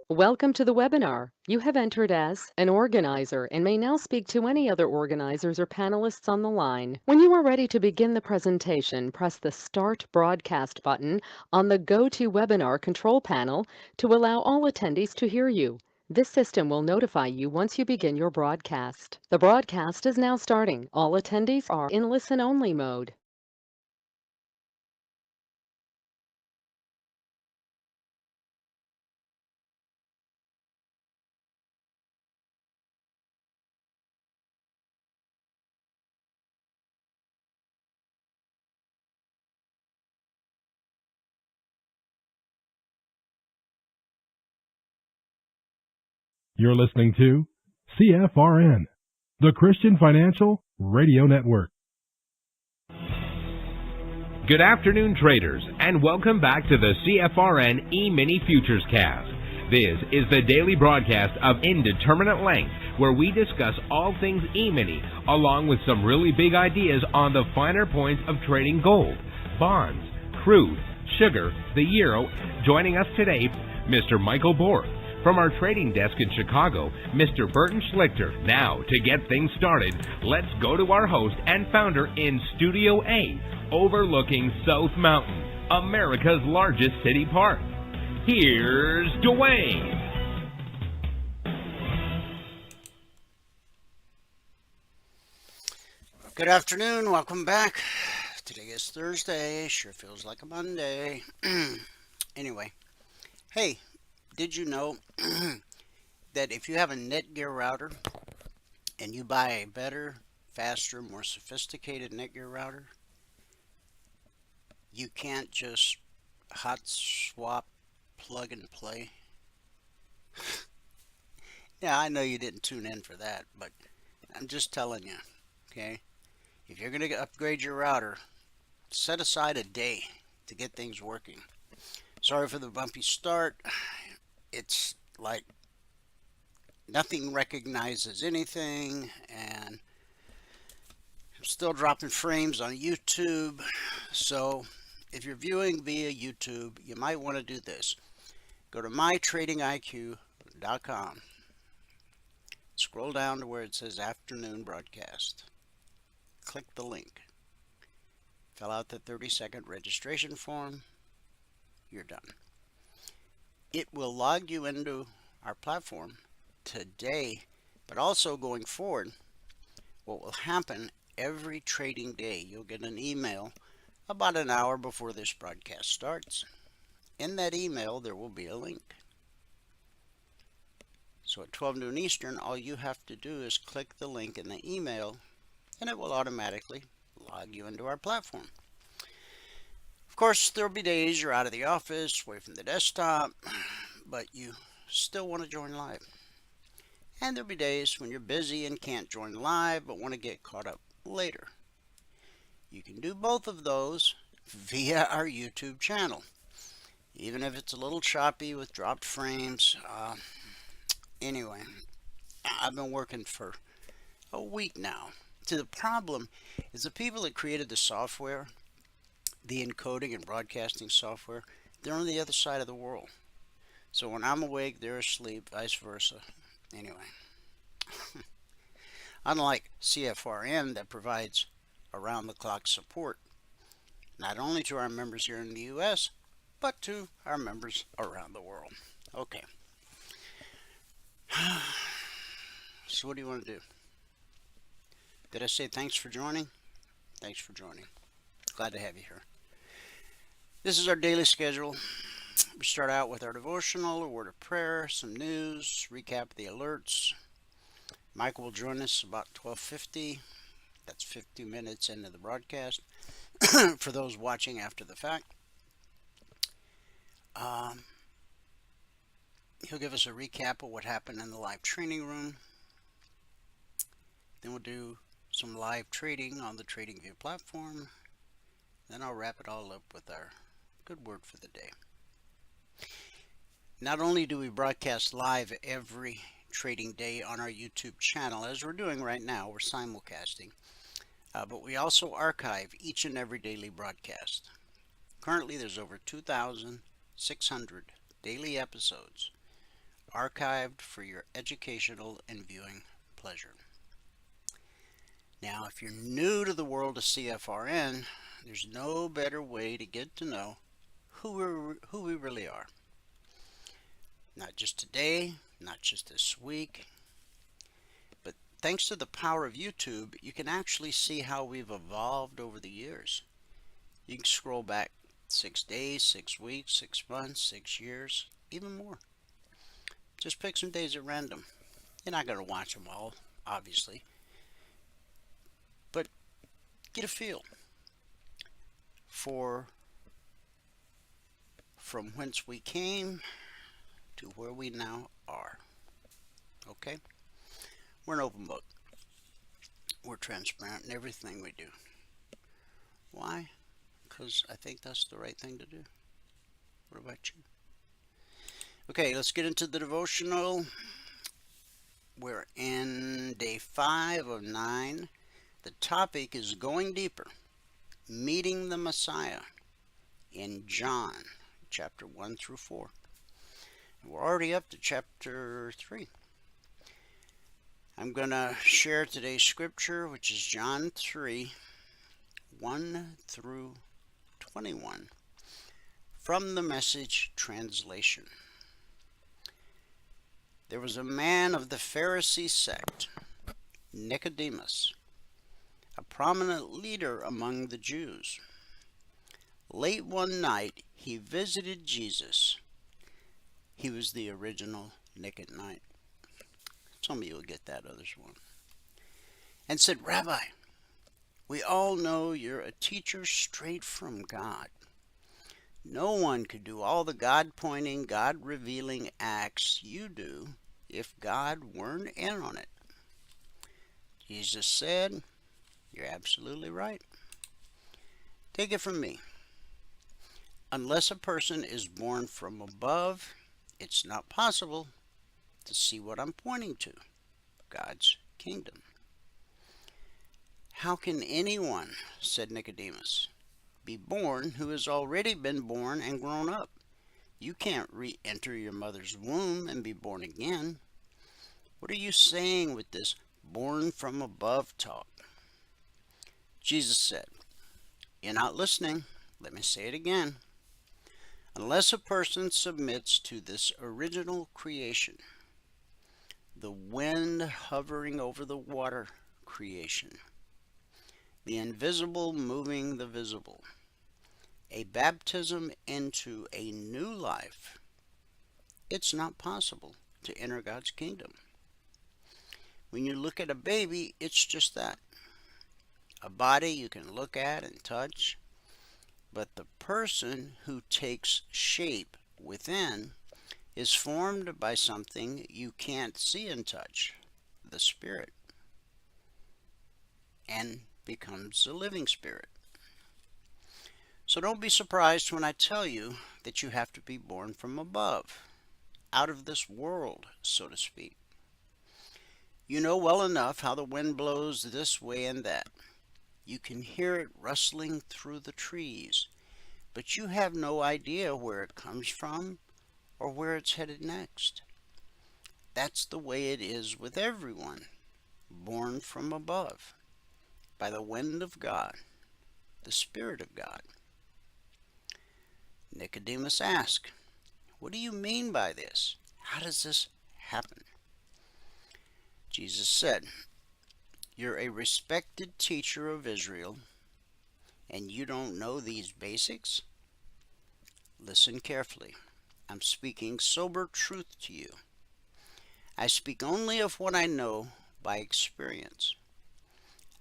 Welcome to the webinar. You have entered as an organizer and may now speak to any other organizers or panelists on the line. When you are ready to begin the presentation, press the Start Broadcast button on the GoToWebinar control panel to allow all attendees to hear you. This system will notify you once you begin your broadcast. The broadcast is now starting. All attendees are in listen-only mode. You're listening to CFRN, the Christian Financial Radio Network. Good afternoon, traders, and welcome back to the CFRN E-mini Futures Cast. This is the daily broadcast of Indeterminate Length, where we discuss all things E-mini, along with some really big ideas on the finer points of trading gold, bonds, crude, sugar, the euro. Joining us today, Mr. Michael Borth. From our trading desk in Chicago, Mr. Burton Schlichter. Now, to get things started, let's go to our host and founder in Studio A, overlooking South Mountain, America's largest city park. Here's Dwayne. Good afternoon, welcome back. Today is Thursday, sure feels like a Monday. Anyway, hey, did you know that if you have a Netgear router and you buy a better, faster, more sophisticated Netgear router, you can't just hot swap, plug and play? Yeah, I know you didn't tune in for that, but I'm just telling you, okay? If you're going to upgrade your router, set aside a day to get things working. Sorry for the bumpy start. It's like nothing recognizes anything, and I'm still dropping frames on YouTube. So if you're viewing via YouTube, you might want to do this. Go to mytradingiq.com. Scroll down to where it says afternoon broadcast. Click the link. Fill out the 30-second registration form. You're done. It will log you into our platform today, but also going forward. What will happen every trading day, you'll get an email about an hour before this broadcast starts. In that email, there will be a link. So at 12 noon Eastern, all you have to do is click the link in the email, and it will automatically log you into our platform. Of course, there'll be days you're out of the office, away from the desktop, but you still want to join live. And there'll be days when you're busy and can't join live, but want to get caught up later. You can do both of those via our YouTube channel. Even if it's a little choppy with dropped frames. Anyway, I've been working for a week now. So the problem is the people that created the software, the encoding and broadcasting software, they're on the other side of the world. So when I'm awake, they're asleep, vice versa. Anyway, unlike CFRN that provides around-the-clock support, not only to our members here in the U.S., but to our members around the world. Okay. So what do you want to do? Did I say thanks for joining? Thanks for joining. Glad to have you here. This is our daily schedule. We start out with our devotional, a word of prayer, some news, recap the alerts. Michael will join us about 12:50. That's 50 minutes into the broadcast for those watching after the fact. He'll give us a recap of what happened in the live training room. Then we'll do some live trading on the TradingView platform. Then I'll wrap it all up with our good word for the day. Not only do we broadcast live every trading day on our YouTube channel, as we're doing right now, we're simulcasting, but we also archive each and every daily broadcast. Currently, there's over 2,600 daily episodes archived for your educational and viewing pleasure. Now, if you're new to the world of CFRN, there's no better way to get to know who we really are. Not just today, not just this week, but thanks to the power of YouTube, you can actually see how we've evolved over the years. You can scroll back 6 days, 6 weeks, 6 months, 6 years, even more. Just pick some days at random. You're not going to watch them all, obviously, but get a feel for from whence we came to where we now are. Okay? We're an open book. We're transparent in everything we do. Why? Because I think that's the right thing to do. What about you? Okay, let's get into the devotional. We're in day 5 of 9. The topic is going deeper, meeting the Messiah in John chapter 1 through 4. And we're already up to chapter 3. I'm going to share today's scripture, which is John 3, 1 through 21, from the Message translation. There was a man of the Pharisee sect, Nicodemus, a prominent leader among the Jews. Late one night, he visited Jesus. He was the original Nick at Night. Some of you will get that, others won't. And said, Rabbi, we all know you're a teacher straight from God. No one could do all the God-pointing, God-revealing acts you do if God weren't in on it. Jesus said, you're absolutely right. Take it from me. Unless a person is born from above, it's not possible to see what I'm pointing to, God's kingdom. How can anyone, said Nicodemus, be born who has already been born and grown up? You can't re-enter your mother's womb and be born again. What are you saying with this born from above talk? Jesus said, You're not listening. Let me say it again. Unless a person submits to this original creation, the wind hovering over the water creation, the invisible moving the visible, a baptism into a new life, it's not possible to enter God's kingdom. When you look at a baby, it's just that. A body you can look at and touch, but the person who takes shape within is formed by something you can't see and touch, the spirit, and becomes a living spirit. So don't be surprised when I tell you that you have to be born from above, out of this world, so to speak. You know well enough how the wind blows this way and that. You can hear it rustling through the trees, but you have no idea where it comes from or where it's headed next. That's the way it is with everyone born from above, by the wind of God, the Spirit of God. Nicodemus asked, What do you mean by this? How does this happen? Jesus said, You're a respected teacher of Israel, and you don't know these basics? Listen carefully. I'm speaking sober truth to you. I speak only of what I know by experience.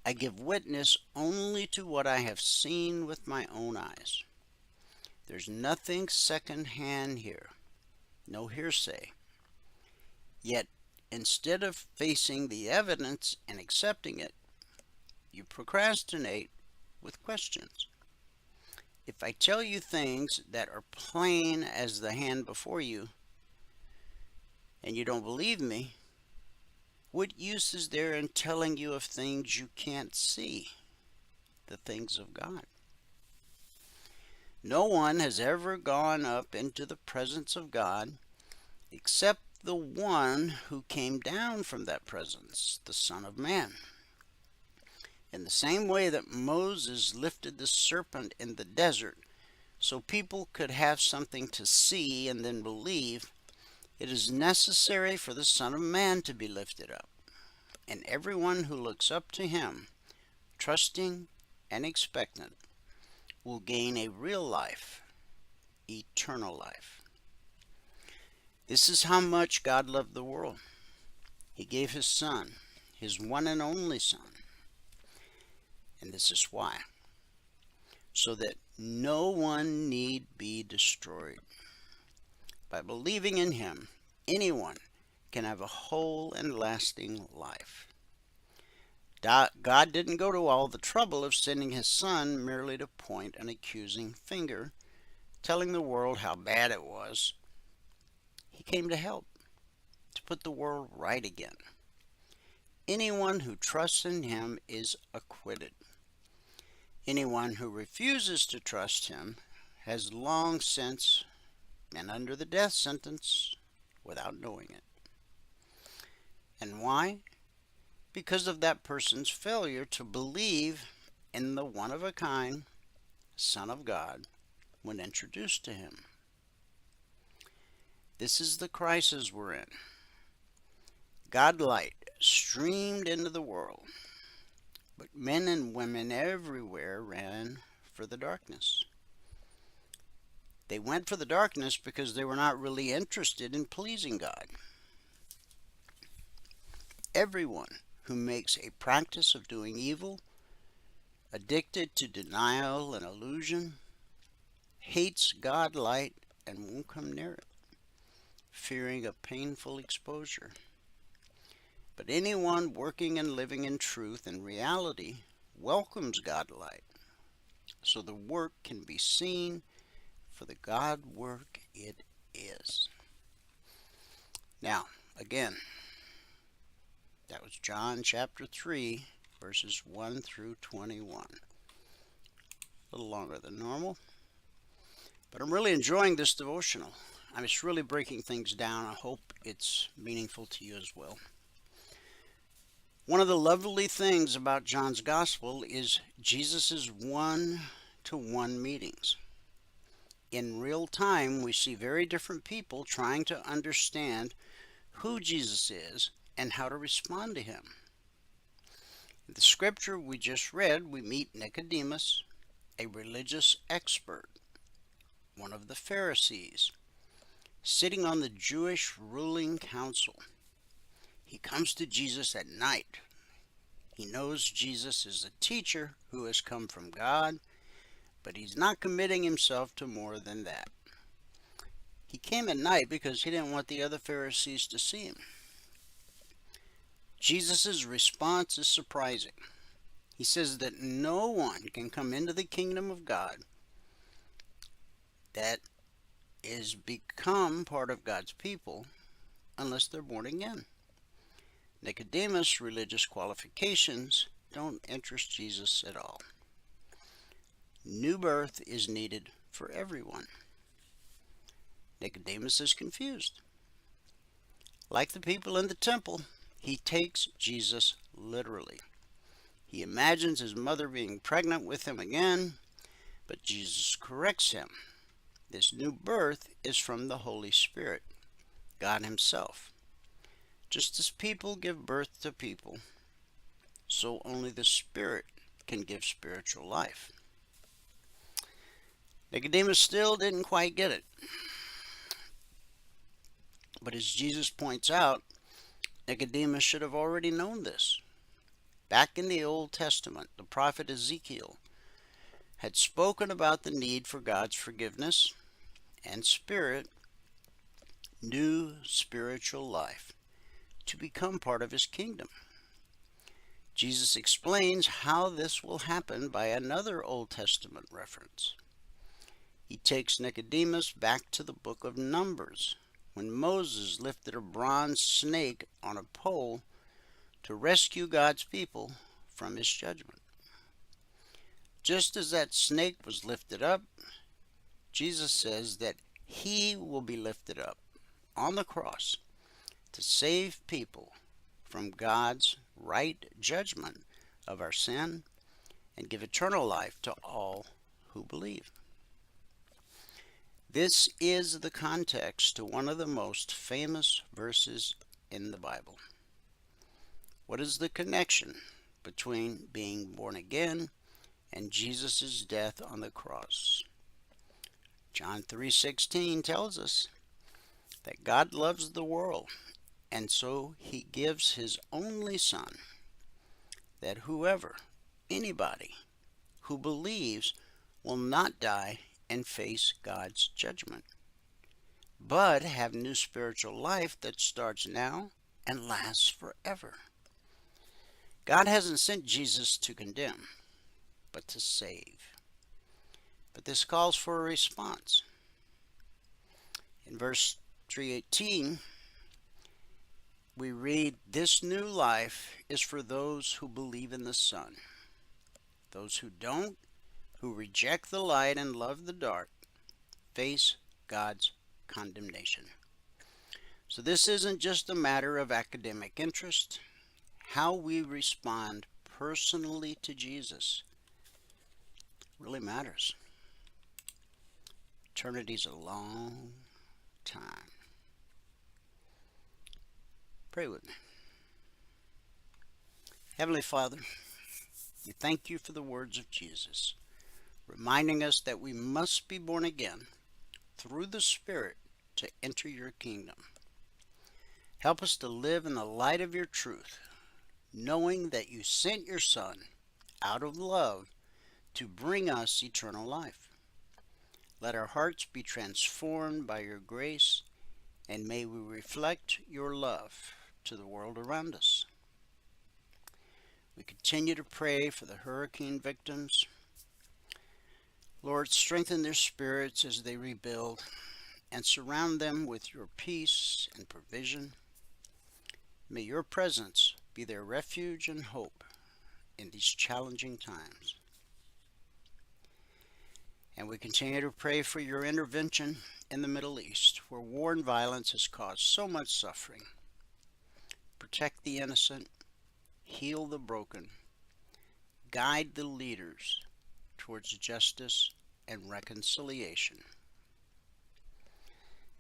I give witness only to what I have seen with my own eyes. There's nothing second-hand here, no hearsay. Yet, instead of facing the evidence and accepting it, you procrastinate with questions. If I tell you things that are plain as the hand before you, and you don't believe me, what use is there in telling you of things you can't see, the things of God? No one has ever gone up into the presence of God except the one who came down from that presence, the Son of Man. In the same way that Moses lifted the serpent in the desert so people could have something to see and then believe, it is necessary for the Son of Man to be lifted up, and everyone who looks up to him, trusting and expectant, will gain a real life, eternal life. This is how much God loved the world. He gave his Son, his one and only Son. And this is why. So that no one need be destroyed. By believing in him, anyone can have a whole and lasting life. God didn't go to all the trouble of sending his Son merely to point an accusing finger, telling the world how bad it was. He came to help, to put the world right again. Anyone who trusts in him is acquitted. Anyone who refuses to trust him has long since been under the death sentence without knowing it. And why? Because of that person's failure to believe in the one-of-a-kind Son of God when introduced to him. This is the crisis we're in. God light streamed into the world, but men and women everywhere ran for the darkness. They went for the darkness because they were not really interested in pleasing God. Everyone who makes a practice of doing evil, addicted to denial and illusion, hates God light and won't come near it, fearing a painful exposure. But anyone working and living in truth and reality welcomes God light, so the work can be seen for the God work it is. Now, again, that was John chapter 3, verses 1 through 21. A little longer than normal, but I'm really enjoying this devotional. I'm just really breaking things down. I hope it's meaningful to you as well. One of the lovely things about John's Gospel is Jesus' one-to-one meetings. In real time, we see very different people trying to understand who Jesus is and how to respond to him. In the scripture we just read, we meet Nicodemus, a religious expert, one of the Pharisees, sitting on the Jewish ruling council. He comes to Jesus at night. He knows Jesus is a teacher who has come from God, but he's not committing himself to more than that. He came at night because he didn't want the other Pharisees to see him. Jesus' response is surprising. He says that no one can come into the kingdom of God that is become part of God's people unless they're born again. Nicodemus' religious qualifications don't interest Jesus at all. New birth is needed for everyone. Nicodemus is confused. Like the people in the temple, he takes Jesus literally. He imagines his mother being pregnant with him again, but Jesus corrects him. This new birth is from the Holy Spirit, God himself. Just as people give birth to people, so only the Spirit can give spiritual life. Nicodemus still didn't quite get it. But as Jesus points out, Nicodemus should have already known this. Back in the Old Testament, the prophet Ezekiel had spoken about the need for God's forgiveness and Spirit, new spiritual life, to become part of his kingdom. Jesus explains how this will happen by another Old Testament reference. He takes Nicodemus back to the book of Numbers, when Moses lifted a bronze snake on a pole to rescue God's people from his judgment. Just as that snake was lifted up, Jesus says that he will be lifted up on the cross to save people from God's right judgment of our sin and give eternal life to all who believe. This is the context to one of the most famous verses in the Bible. What is the connection between being born again and Jesus' death on the cross? John 3:16 tells us that God loves the world, and so he gives his only Son, that whoever, anybody who believes will not die and face God's judgment, but have new spiritual life that starts now and lasts forever. God hasn't sent Jesus to condemn, but to save. But this calls for a response. In verse 3:18, we read, "This new life is for those who believe in the Son. Those who don't, who reject the light and love the dark, face God's condemnation." So this isn't just a matter of academic interest. How we respond personally to Jesus really matters. Eternity's a long time. Pray with me. Heavenly Father, we thank you for the words of Jesus, reminding us that we must be born again through the Spirit to enter your kingdom. Help us to live in the light of your truth, knowing that you sent your Son out of love to bring us eternal life. Let our hearts be transformed by your grace, and may we reflect your love to the world around us. We continue to pray for the hurricane victims. Lord, strengthen their spirits as they rebuild and surround them with your peace and provision. May your presence be their refuge and hope in these challenging times. And we continue to pray for your intervention in the Middle East, where war and violence has caused so much suffering. Protect the innocent, heal the broken, guide the leaders towards justice and reconciliation.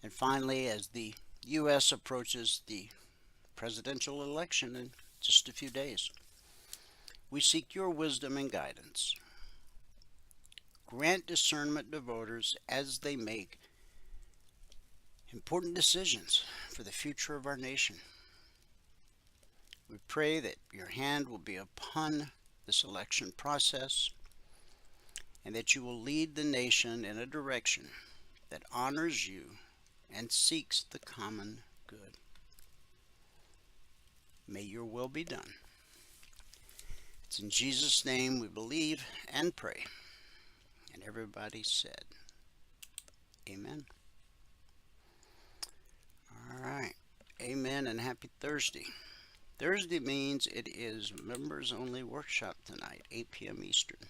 And finally, as the U.S. approaches the presidential election in just a few days, we seek your wisdom and guidance. Grant discernment to voters as they make important decisions for the future of our nation. We pray that your hand will be upon this election process and that you will lead the nation in a direction that honors you and seeks the common good. May your will be done. It's in Jesus' name we believe and pray. And everybody said, amen. All right. Amen and happy Thursday. Thursday means it is members only workshop tonight, 8 p.m. Eastern.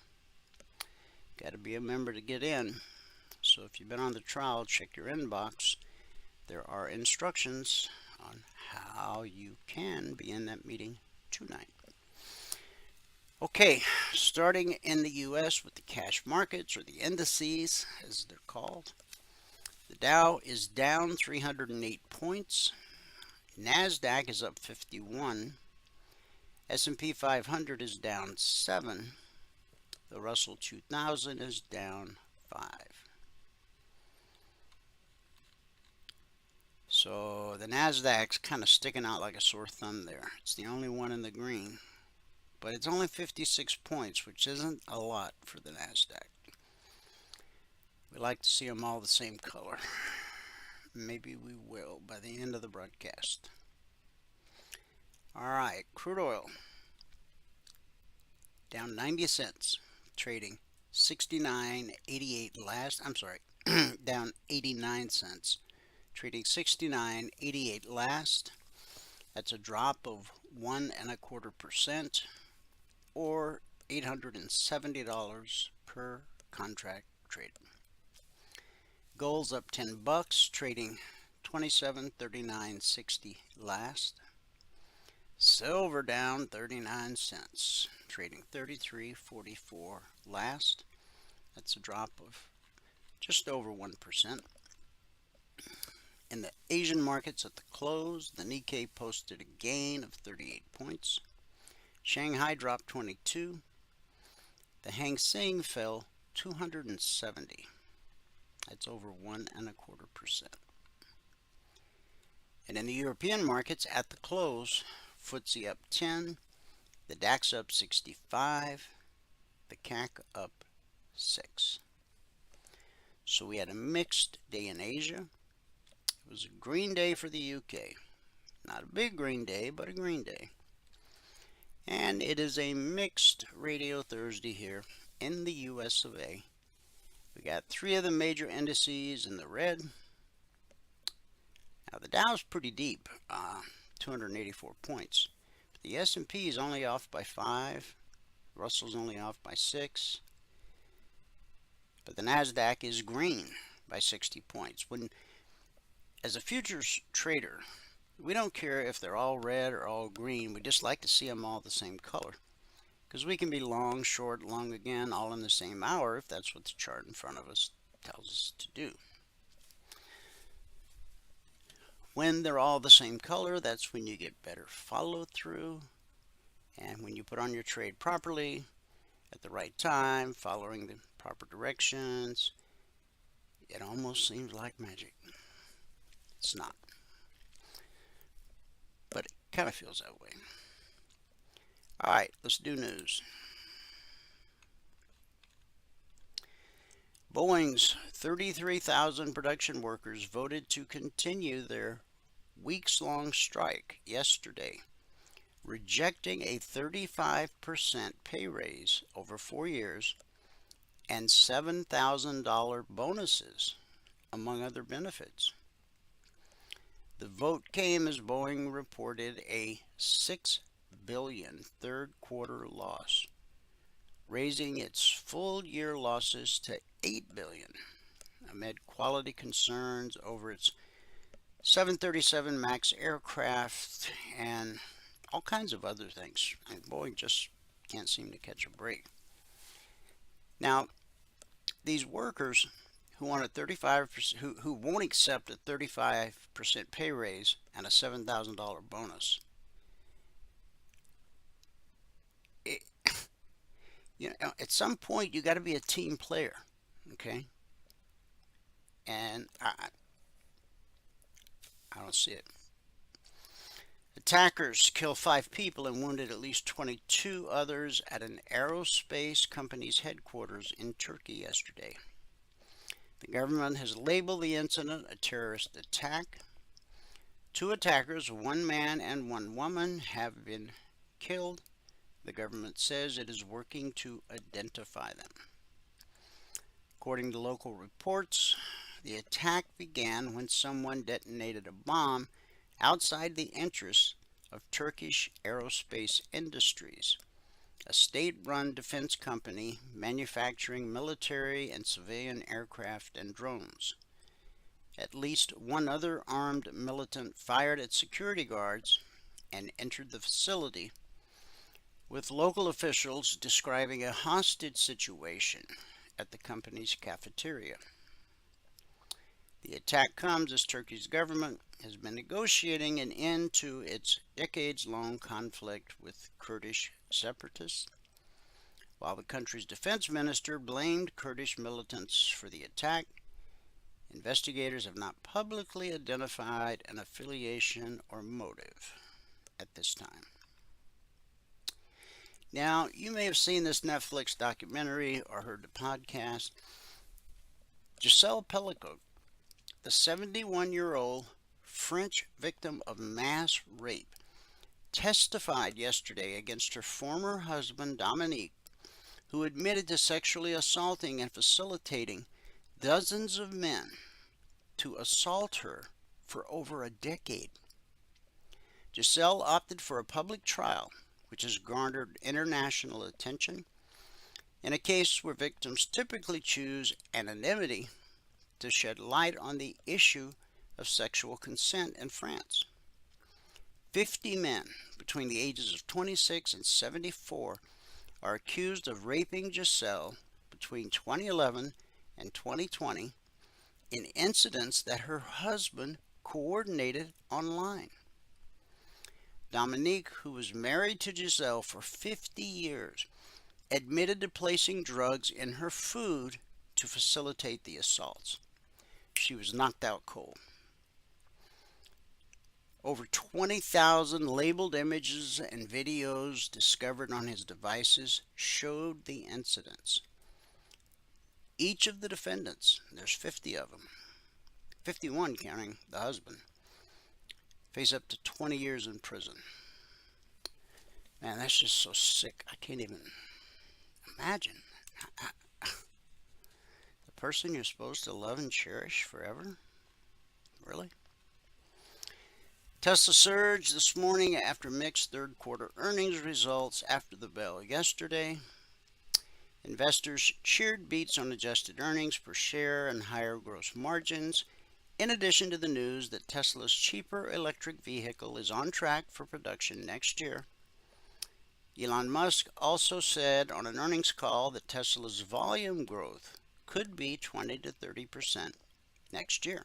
Got to be a member to get in. So if you've been on the trial, check your inbox. There are instructions on how you can be in that meeting tonight. Okay, starting in the U.S. with the cash markets, or the indices as they're called. The Dow is down 308 points. NASDAQ is up 51. S&P 500 is down 7. The Russell 2000 is down 5. So the NASDAQ's kind of sticking out like a sore thumb there. It's the only one in the green. But it's only 56 points, which isn't a lot for the NASDAQ. We like to see them all the same color. Maybe we will by the end of the broadcast. All right, crude oil down 90 cents, trading 69.88 last. I'm sorry, down 89 cents, trading 69.88 last. That's a drop of 1.25%, or $870 per contract traded. Gold's up $10, trading $27.39.60 last. Silver down 39 cents, trading $33.44 last. That's a drop of just over 1%. In the Asian markets at the close, the Nikkei posted a gain of 38 points. Shanghai dropped 22. The Hang Seng fell 270. That's over 1.25%. And in the European markets at the close, FTSE up 10, the DAX up 65, the CAC up 6. So we had a mixed day in Asia. It was a green day for the UK. Not a big green day, but a green day. And it is a mixed Radio Thursday here in the US of A. We got 3 of the major indices in the red. Now the Dow's pretty deep, 284 points. But the S&P is only off by 5. Russell's only off by 6. But the NASDAQ is green by 60 points. As a futures trader, we don't care if they're all red or all green. We just like to see them all the same color. Because we can be long, short, long again, all in the same hour if that's what the chart in front of us tells us to do. When they're all the same color, that's when you get better follow through. And when you put on your trade properly, at the right time, following the proper directions, it almost seems like magic. It's not. But it kind of feels that way. All right, let's do news. Boeing's 33,000 production workers voted to continue their weeks-long strike yesterday, rejecting a 35% pay raise over 4 years and $7,000 bonuses, among other benefits. The vote came as Boeing reported a $6 billion third quarter loss, raising its full year losses to $8 billion amid quality concerns over its 737 MAX aircraft and all kinds of other things. And Boeing just can't seem to catch a break. Now, these workers who want a 35%, who won't accept a 35% pay raise and a $7,000 bonus, it, at some point you got to be a team player, okay? And I don't see it. Attackers killed 5 people and wounded at least 22 others at an aerospace company's headquarters in Turkey yesterday. The government has labeled the incident a terrorist attack. 2 attackers, 1 man and 1 woman, have been killed. The government says it is working to identify them. According to local reports, the attack began when someone detonated a bomb outside the entrance of Turkish Aerospace Industries, a state-run defense company manufacturing military and civilian aircraft and drones. At least 1 other armed militant fired at security guards and entered the facility, with local officials describing a hostage situation at the company's cafeteria. The attack comes as Turkey's government has been negotiating an end to its decades-long conflict with Kurdish separatists, while the country's defense minister blamed Kurdish militants for the attack. Investigators have not publicly identified an affiliation or motive at this time. Now, you may have seen this Netflix documentary or heard the podcast. Giselle Pellicot, the 71-year-old French victim of mass rape, testified yesterday against her former husband Dominique, who admitted to sexually assaulting and facilitating dozens of men to assault her for over a decade. Giselle opted for a public trial, which has garnered international attention, in a case where victims typically choose anonymity to shed light on the issue of sexual consent in France. 50 men between the ages of 26 and 74 are accused of raping Giselle between 2011 and 2020 in incidents that her husband coordinated online. Dominique, who was married to Giselle for 50 years, admitted to placing drugs in her food to facilitate the assaults. She was knocked out cold. Over 20,000 labeled images and videos discovered on his devices showed the incidents. Each of the defendants, there's 50 of them, 51 counting the husband, face up to 20 years in prison. Man, that's just so sick. I can't even imagine. The person you're supposed to love and cherish forever? Really? Tesla surged this morning after mixed third quarter earnings results after the bell yesterday. Investors cheered beats on adjusted earnings per share and higher gross margins, in addition to the news that Tesla's cheaper electric vehicle is on track for production next year. Elon Musk also said on an earnings call that Tesla's volume growth could be 20 to 30% next year.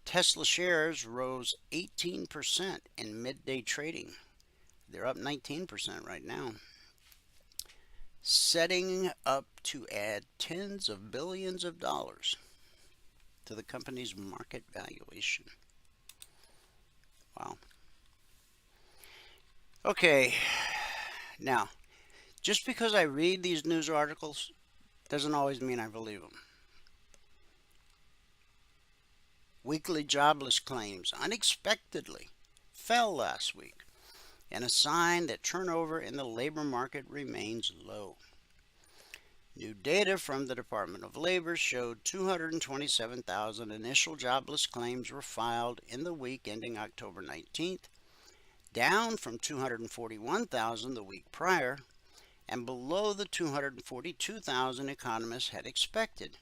Tesla shares rose 18% in midday trading. They're up 19% right now, setting up to add tens of billions of dollars to the company's market valuation. Wow. Okay, now, just because I read these news articles doesn't always mean I believe them. Weekly jobless claims unexpectedly fell last week, and a sign that turnover in the labor market remains low. New data from the Department of Labor showed 227,000 initial jobless claims were filed in the week ending October 19th, down from 241,000 the week prior, and below the 242,000 economists had expected.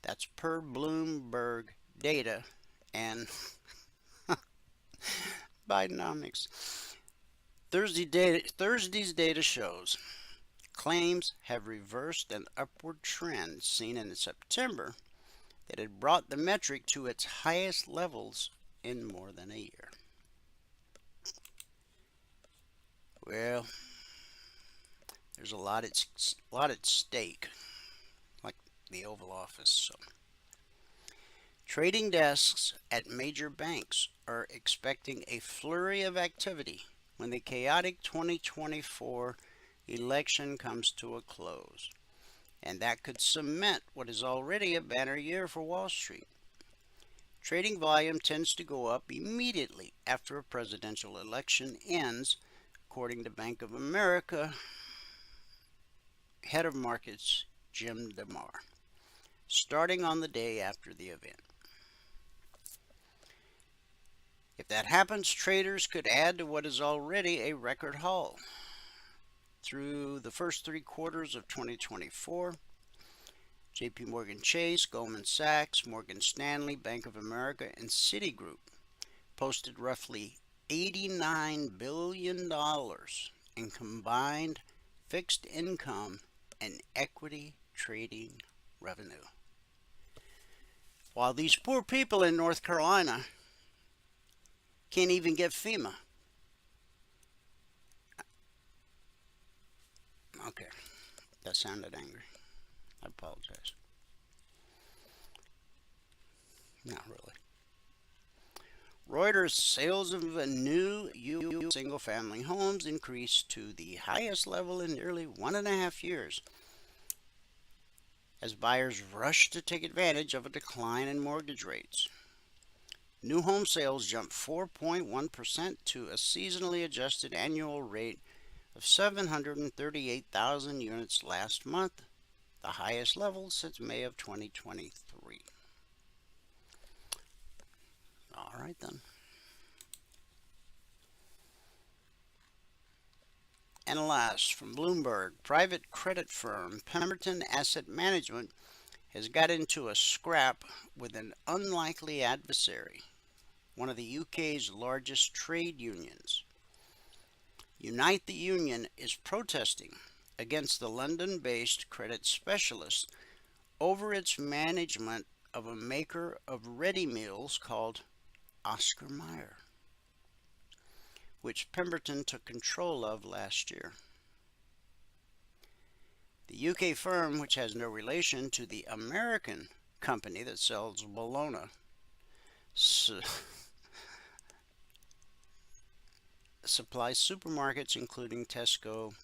That's per Bloomberg data and Bidenomics. Thursday's data shows claims have reversed an upward trend seen in September that had brought the metric to its highest levels in more than a year. Well, there's a lot at stake, like the Oval Office. So, trading desks at major banks are expecting a flurry of activity when the chaotic 2024 election comes to a close, and that could cement what is already a banner year for Wall Street. Trading volume tends to go up immediately after a presidential election ends, according to Bank of America head of markets Jim DeMar, starting on the day after the event. If that happens, traders could add to what is already a record haul. Through the first 3 quarters of 2024, JP Morgan Chase, Goldman Sachs, Morgan Stanley, Bank of America, and Citigroup posted roughly $89 billion in combined fixed income and equity trading revenue. While these poor people in North Carolina can't even get FEMA. Okay, that sounded angry. I apologize. Not really. Reuters sales of new single-family homes increased to the highest level in nearly 1.5 years as buyers rush to take advantage of a decline in mortgage rates. New home sales jumped 4.1% to a seasonally adjusted annual rate of 738,000 units last month, the highest level since May of 2023. All right then. And last, from Bloomberg, private credit firm Pemberton Asset Management has got into a scrap with an unlikely adversary, one of the UK's largest trade unions. Unite the Union is protesting against the London-based credit specialist over its management of a maker of ready meals called Oscar Mayer, which Pemberton took control of last year. The UK firm, which has no relation to the American company that sells bologna, supplies supermarkets including Tesco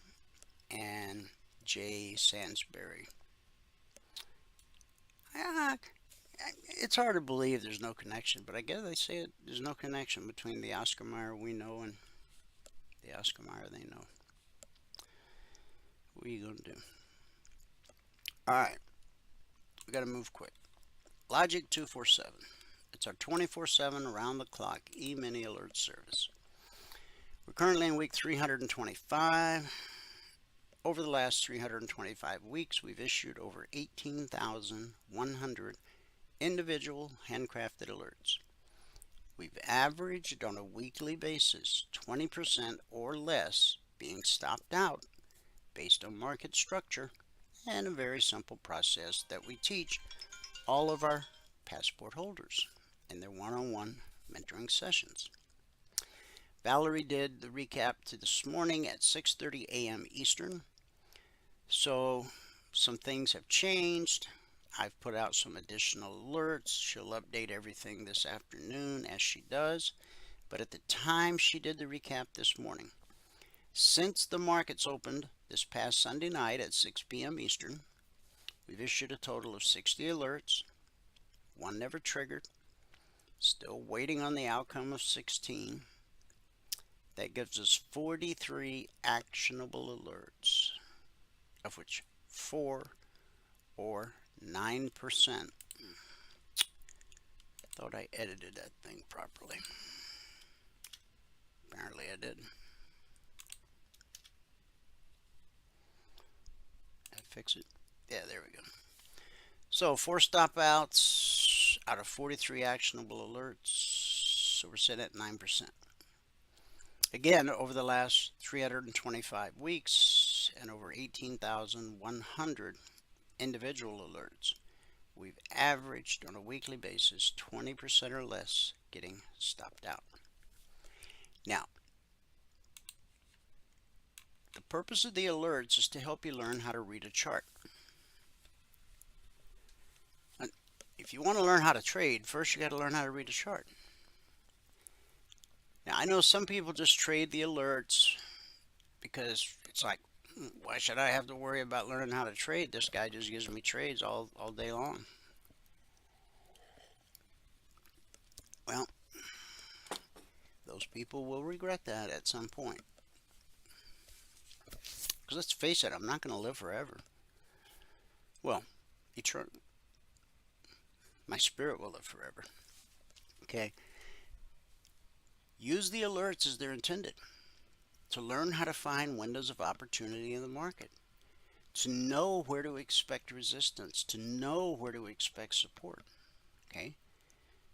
and J. Sainsbury. It's hard to believe there's no connection, but I guess they say there's no connection between the Oscar Mayer we know and the Oscar Mayer they know. What are you going to do? All right, we got to move quick. Logic 247. It's our 24/7 around-the-clock E-mini alert service. We're currently in week 325. Over the last 325 weeks, we've issued over 18,100 individual handcrafted alerts. We've averaged on a weekly basis 20% or less being stopped out based on market structure and a very simple process that we teach all of our passport holders in their one-on-one mentoring sessions. Valerie did the recap to this morning at 6:30 a.m. Eastern. So some things have changed. I've put out some additional alerts. She'll update everything this afternoon as she does. But at the time she did the recap this morning, since the markets opened this past Sunday night at 6 p.m. Eastern, we've issued a total of 60 alerts. One never triggered. Still waiting on the outcome of 16. That gives us 43 actionable alerts, of which 4 or 9%. Thought I edited that thing properly. Apparently I didn't. Did I fix it? Yeah, there we go. So 4 stop outs out of 43 actionable alerts. So we're sitting at 9%. Again, over the last 325 weeks and over 18,100 individual alerts, we've averaged on a weekly basis 20% or less getting stopped out. Now, the purpose of the alerts is to help you learn how to read a chart. And if you want to learn how to trade, first you got to learn how to read a chart. Now, I know some people just trade the alerts because it's like, why should I have to worry about learning how to trade? This guy just gives me trades all day long. Well, those people will regret that at some point. Because let's face it, I'm not going to live forever. Well, my spirit will live forever. Okay? Use the alerts as they're intended to learn how to find windows of opportunity in the market, to know where to expect resistance, to know where to expect support. Okay?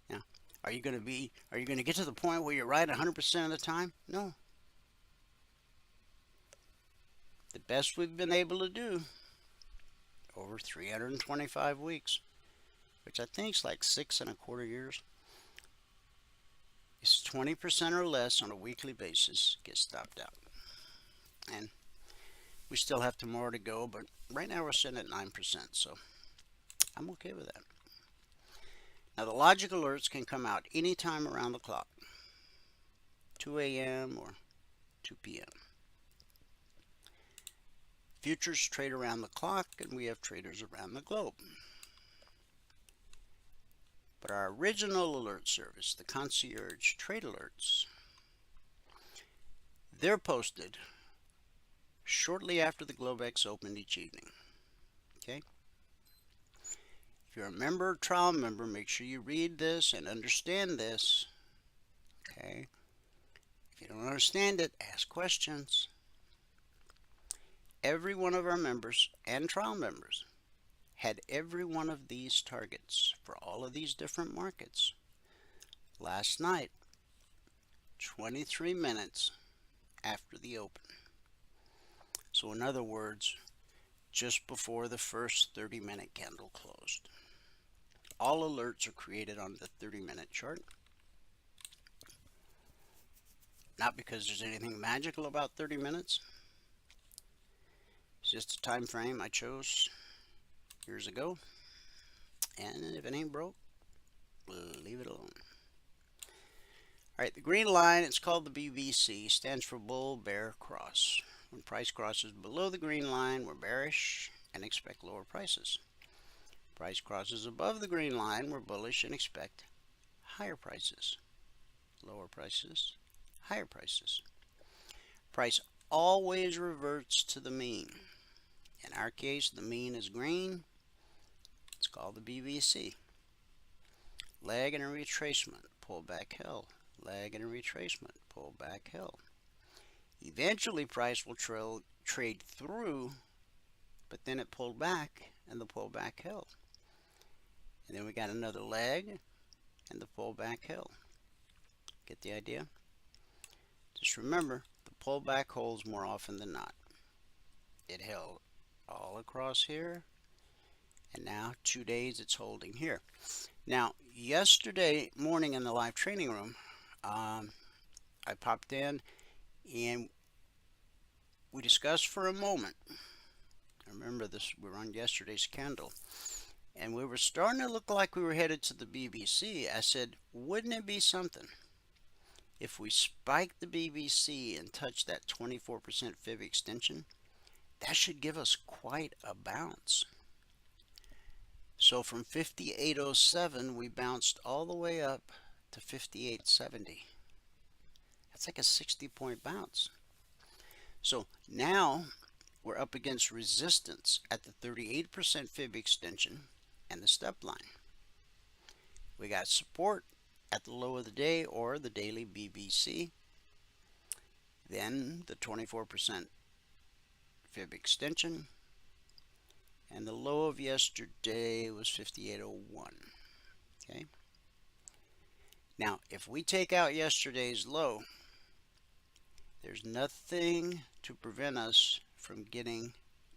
Now, are you going to get to the point where you're right 100% of the time? No. The best we've been able to do over 325 weeks, which I think is like 6.25 years, is 20% or less on a weekly basis get stopped out. And we still have tomorrow to go, but right now we're sitting at 9%, so I'm okay with that. Now the logic alerts can come out anytime around the clock, 2 a.m. or 2 p.m. Futures trade around the clock, and we have traders around the globe. But our original alert service, the concierge trade alerts, they're posted shortly after the Globex opened each evening. Okay? If you're a member or trial member, make sure you read this and understand this. Okay? If you don't understand it, ask questions. Every one of our members and trial members had every one of these targets for all of these different markets last night, 23 minutes after the open. So in other words, just before the first 30-minute candle closed. All alerts are created on the 30-minute chart. Not because there's anything magical about 30 minutes. It's just a time frame I chose years ago. And if it ain't broke, leave it alone. Alright, the green line, it's called the BBC, stands for Bull Bear Cross. When price crosses below the green line, we're bearish and expect lower prices. Price crosses above the green line, we're bullish and expect higher prices. Lower prices, higher prices. Price always reverts to the mean. In our case, the mean is green. It's called the BBC. Lag and a retracement, pull back hell. Lag and a retracement, pull back hell. Eventually, price will trade through, but then it pulled back, and the pullback held. And then we got another leg, and the pullback held. Get the idea? Just remember, the pullback holds more often than not. It held all across here, and now 2 days it's holding here. Now, yesterday morning in the live training room, I popped in, and we discussed for a moment. I remember this, we were on yesterday's candle, and we were starting to look like we were headed to the BBC. I said, wouldn't it be something if we spike the BBC and touch that 24% fib extension? That should give us quite a bounce. So from 58.07, we bounced all the way up to 58.70. That's like a 60-point bounce. So now we're up against resistance at the 38% fib extension and the step line. We got support at the low of the day or the daily BBC. Then the 24% fib extension. And the low of yesterday was 58.01. Okay. Now, if we take out yesterday's low, there's nothing to prevent us from getting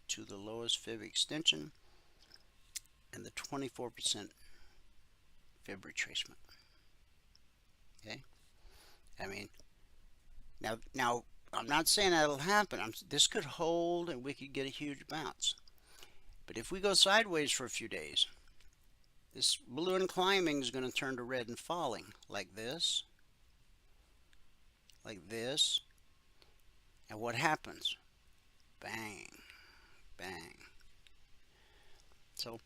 to the lowest fib extension and the 24% fib retracement. Okay? I mean, now I'm not saying that'll happen. This could hold and we could get a huge bounce. But if we go sideways for a few days, this balloon climbing is going to turn to red and falling like this. And what happens? Bang, bang. So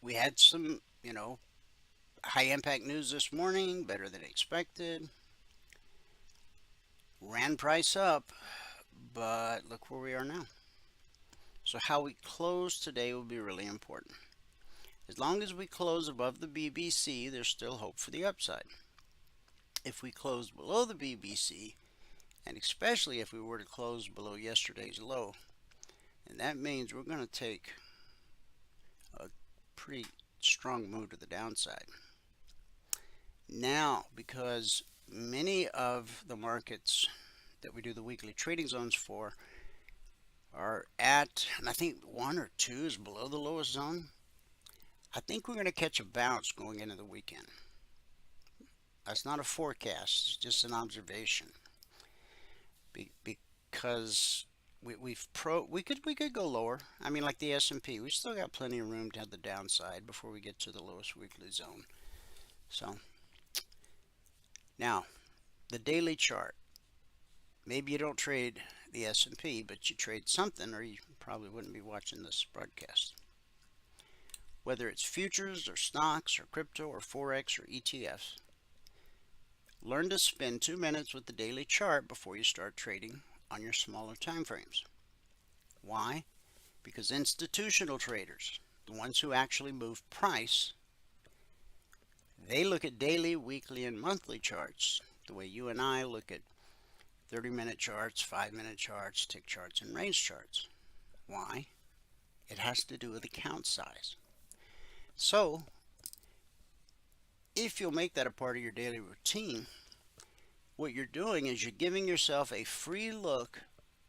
we had some, high impact news this morning, better than expected. Ran price up, but look where we are now. So how we close today will be really important. As long as we close above the BBC, there's still hope for the upside. If we close below the BBC, and especially if we were to close below yesterday's low, and that means we're going to take a pretty strong move to the downside. Now, because many of the markets that we do the weekly trading zones for are at, and I think 1 or 2 is below the lowest zone, I think we're going to catch a bounce going into the weekend. That's not a forecast, it's just an observation. Because we could go lower. I mean, like the S&P, we still got plenty of room to have the downside before we get to the lowest weekly zone. So now the daily chart. Maybe you don't trade the S&P, but you trade something, or you probably wouldn't be watching this broadcast. Whether it's futures or stocks or crypto or Forex or ETFs, learn to spend 2 minutes with the daily chart before you start trading on your smaller time frames. Why? Because institutional traders, the ones who actually move price, they look at daily, weekly, and monthly charts the way you and I look at 30-minute charts, 5-minute charts, tick charts, and range charts. Why? It has to do with account size. So, if you'll make that a part of your daily routine, what you're doing is you're giving yourself a free look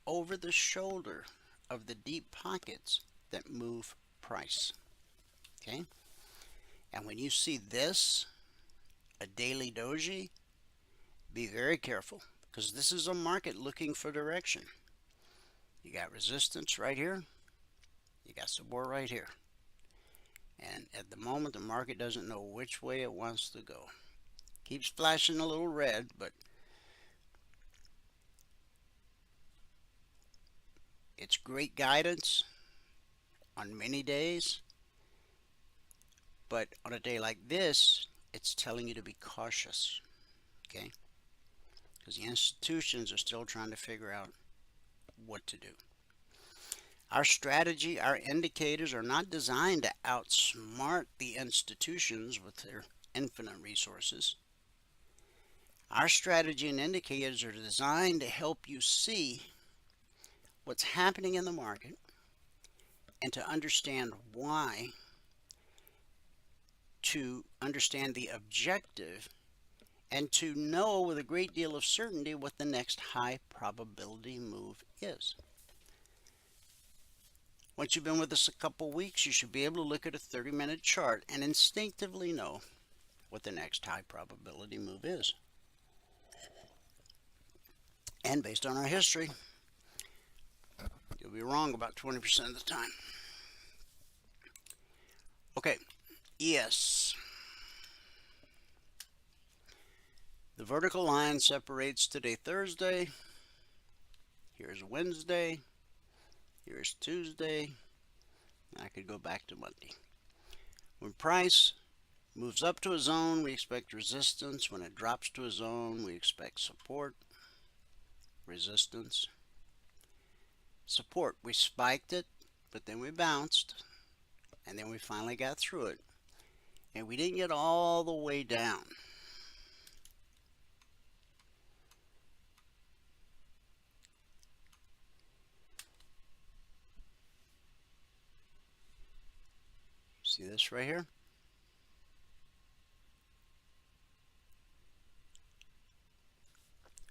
over the shoulder of the deep pockets that move price. Okay? And when you see this, a daily doji, be very careful, because this is a market looking for direction. You got resistance right here, you got support right here. And at the moment, the market doesn't know which way it wants to go. Keeps flashing a little red, but it's great guidance on many days. But on a day like this, it's telling you to be cautious, okay? Because the institutions are still trying to figure out what to do. Our strategy, our indicators are not designed to outsmart the institutions with their infinite resources. Our strategy and indicators are designed to help you see what's happening in the market and to understand why, to understand the objective, and to know with a great deal of certainty what the next high probability move is. Once you've been with us a couple weeks, you should be able to look at a 30-minute chart and instinctively know what the next high probability move is. And based on our history, you'll be wrong about 20% of the time. Okay, ES. The vertical line separates today, Thursday. Here's Wednesday. Here's Tuesday. I could go back to Monday. When price moves up to a zone, we expect resistance. When it drops to a zone, we expect support. resistance, support. We spiked it, but then we bounced, and then we finally got through it. And we didn't get all the way down. See this right here?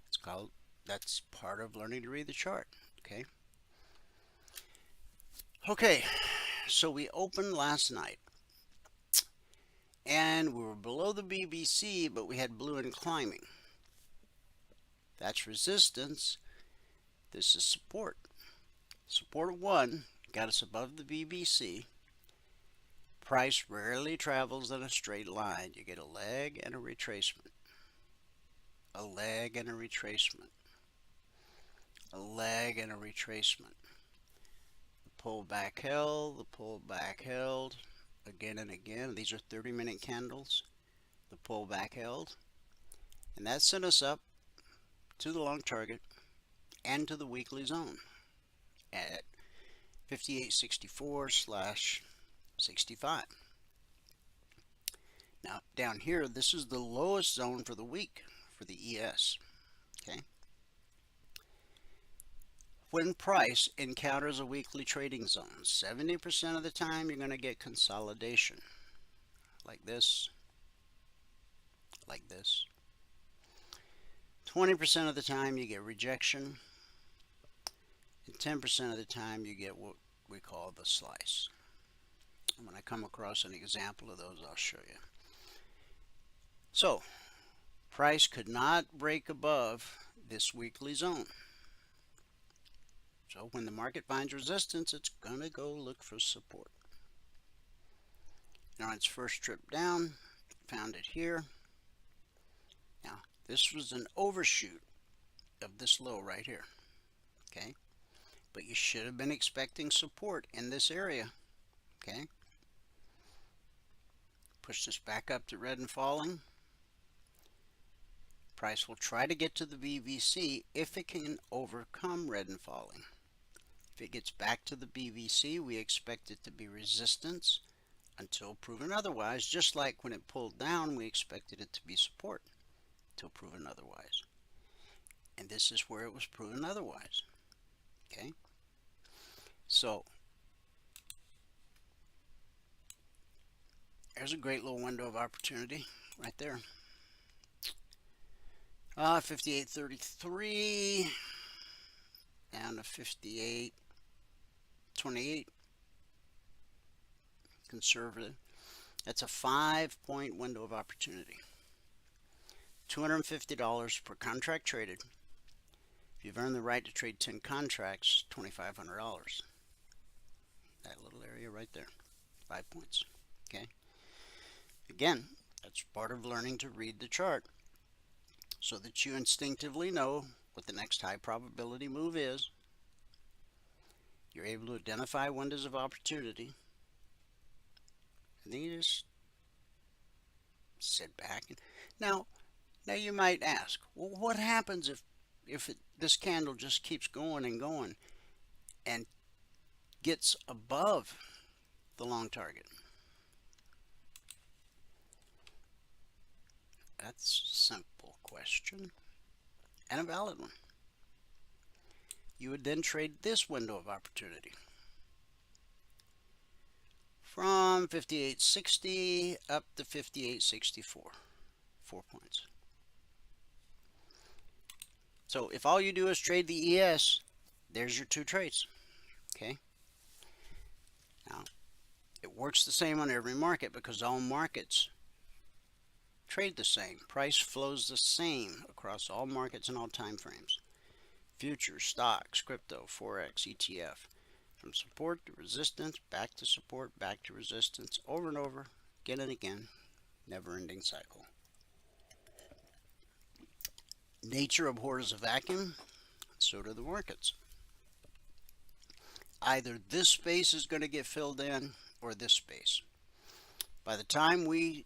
It's called, that's part of learning to read the chart, okay? Okay, so we opened last night, and we were below the BBC, but we had blue and climbing. That's resistance. This is support. Support 1 got us above the BBC. Price rarely travels in a straight line. You get a leg and a retracement. A leg and a retracement. A leg and a retracement. The pullback held, the pullback held, again and again. These are 30-minute candles. The pullback held. And that sent us up to the long target and to the weekly zone at 58.64/65. Now down here, this is the lowest zone for the week for the ES. Okay. When price encounters a weekly trading zone, 70% of the time you're going to get consolidation, like this, like this. 20% of the time you get rejection, and 10% of the time you get what we call the slice. And when I come across an example of those, I'll show you. So, price could not break above this weekly zone. So when the market finds resistance, it's going to go look for support. Now, on its first trip down, found it here. Now, this was an overshoot of this low right here. Okay? But you should have been expecting support in this area. Okay? Push this back up to red and falling. Price will try to get to the BBC if it can overcome red and falling. If it gets back to the BBC, we expect it to be resistance until proven otherwise. Just like when it pulled down, we expected it to be support until proven otherwise. And this is where it was proven otherwise. Okay? So, there's a great little window of opportunity right there. 58.33 down to 58.28. Conservative. That's a 5-point window of opportunity. $250 per contract traded. If you've earned the right to trade 10 contracts, $2,500. That little area right there. 5 points. Okay. Again, that's part of learning to read the chart, so that you instinctively know what the next high probability move is. You're able to identify windows of opportunity. And then you just sit back. Now you might ask, well, what happens if this candle just keeps going and going and gets above the long target? That's a simple question and a valid one. You would then trade this window of opportunity from 58.60 up to 58.64. 4 points. So if all you do is trade the ES, there's your 2 trades. Okay. Now, it works the same on every market because all markets trade the same. Price flows the same across all markets and all time frames. Futures, stocks, crypto, Forex, ETF. From support to resistance, back to support, back to resistance, over and over, again and again. Never-ending cycle. Nature abhors a vacuum, so do the markets. Either this space is going to get filled in or this space. By the time we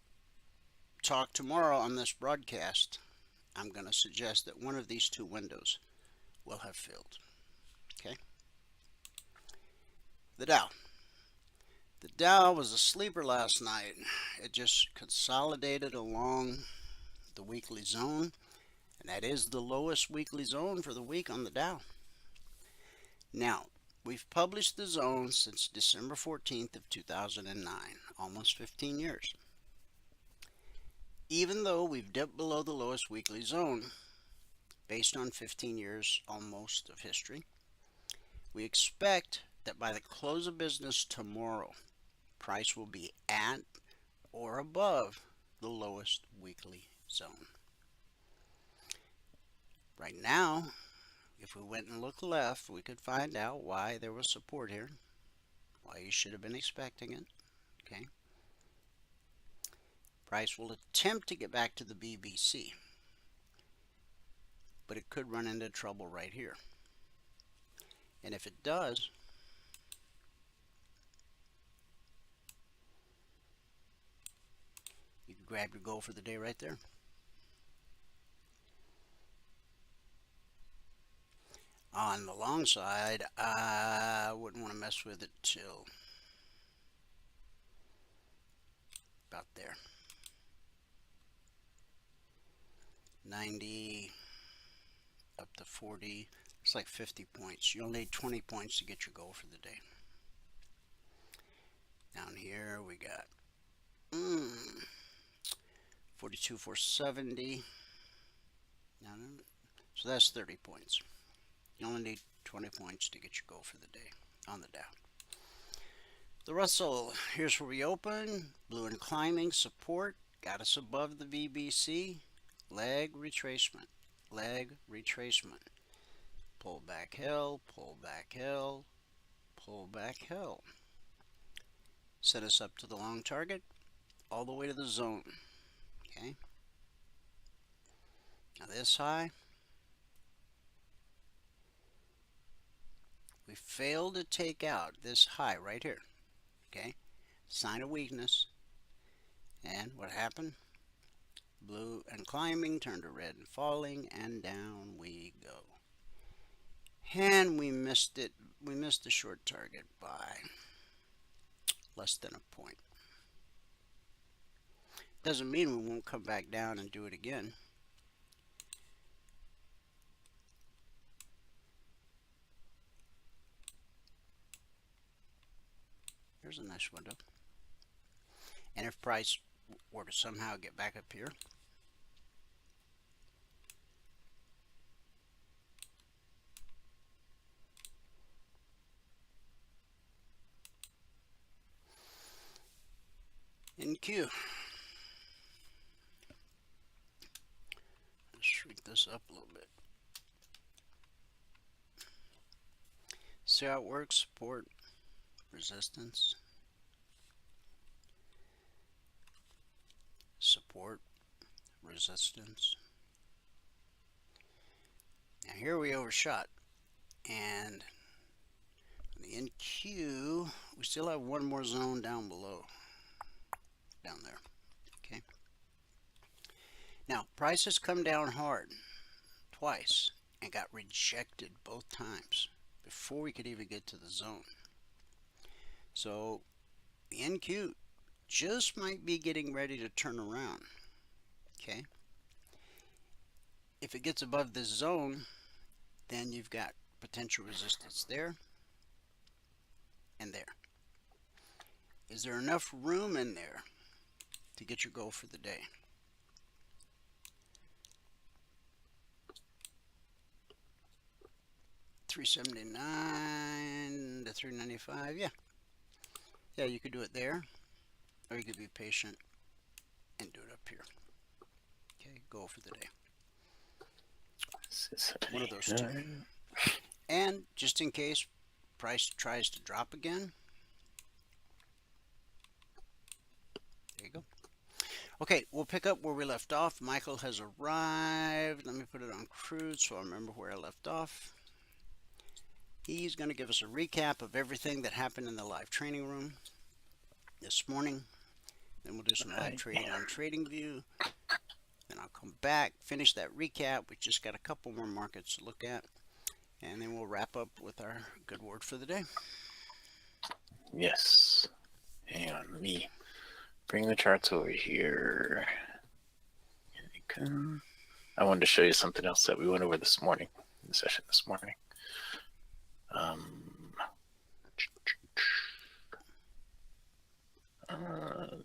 talk tomorrow on this broadcast, I'm going to suggest that one of these 2 windows will have filled. Okay. The Dow. The Dow was a sleeper last night. It just consolidated along the weekly zone, and that is the lowest weekly zone for the week on the Dow. Now, we've published the zone since December 14th of 2009, almost 15 years. Even though we've dipped below the lowest weekly zone, based on 15 years almost of history, we expect that by the close of business tomorrow, price will be at or above the lowest weekly zone. Right now, if we went and looked left, we could find out why there was support here, why you should have been expecting it. Okay. Price will attempt to get back to the BBC, but it could run into trouble right here. And if it does, you can grab your goal for the day right there. On the long side, I wouldn't want to mess with it till about there. 90 up to 40. It's like 50 points. You'll need 20 points to get your goal for the day. Down here we got 42,470. So that's 30 points. You only need 20 points to get your goal for the day on the Dow. The Russell, here's where we open. Blue and climbing, support, got us above the VBC. Leg retracement, leg retracement. Pull back hell, pull back hell, pull back hell. Set us up to the long target, all the way to the zone. Okay. Now this high, we failed to take out this high right here. Okay. Sign of weakness. And what happened? Blue and climbing turned to red and falling, and down we go. And we missed it. We missed the short target by less than a point. Doesn't mean we won't come back down and do it again. Here's a nice window. And if price were to somehow get back up here, in Q, let's shrink this up a little bit. See how it works? Support, resistance, support, resistance. Now here we overshot, and on the NQ, we still have one more zone down below, down there. Okay. Now price has come down hard twice and got rejected both times before we could even get to the zone. So the NQ just might be getting ready to turn around. Okay. If it gets above this zone, then you've got potential resistance there and there. Is there enough room in there to get your goal for the day? $379 to $395. Yeah, you could do it there, or you could be patient and do it up here. Okay, goal for the day. One of those two. And just in case price tries to drop again, there you go. Okay, we'll pick up where we left off. Michael has arrived. Let me put it on crude so I remember where I left off. He's going to give us a recap of everything that happened in the live training room this morning. Then we'll do some live trading on TradingView. Then I'll come back, finish that recap. We just got a couple more markets to look at. And then we'll wrap up with our good word for the day. Yes. Hang on, let me bring the charts over here. Here they come. I wanted to show you something else that we went over this morning, in the session this morning.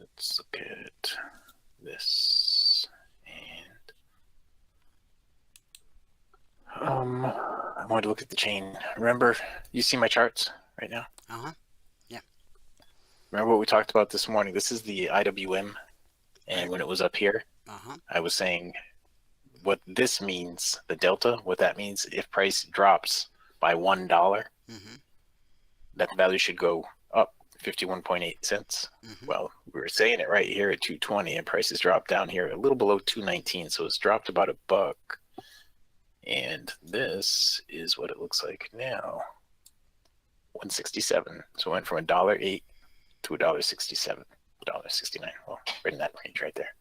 Let's look at this. And I wanted to look at the chain. Remember, you see my charts right now? Yeah. Remember what we talked about this morning? This is the IWM. And Right. when it was up here, I was saying what this means, the delta, what that means, if price drops by $1, that value should go up 51.8 cents. Well, we were saying it right here at 220, and prices dropped down here a little below 219, so it's dropped about $1. And this is what it looks like now. 167. So it went from $1.08 to $1.67, $1.69. Well, right in that range right there.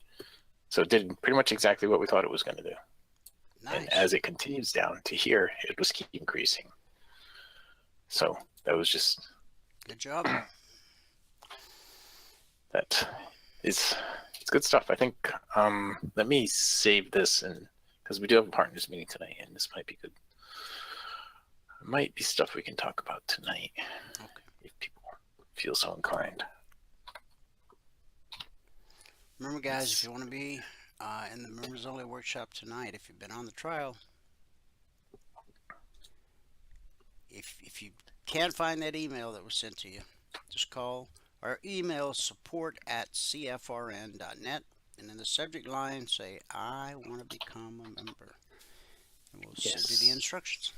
So it did pretty much exactly what we thought it was going to do. Nice. And as it continues down to here, it was keep increasing. So that was just good job. That is, it's good stuff. I think let me save this, and because we do have a partners meeting tonight, and this might be good. It might be stuff we can talk about tonight, if people feel so inclined. Remember, guys, if you want to be in the members only workshop tonight, if you've been on the trial, if you can't find that email that was sent to you, just call or email support@cfrn.net, and in the subject line say, I want to become a member, and we'll send you the instructions.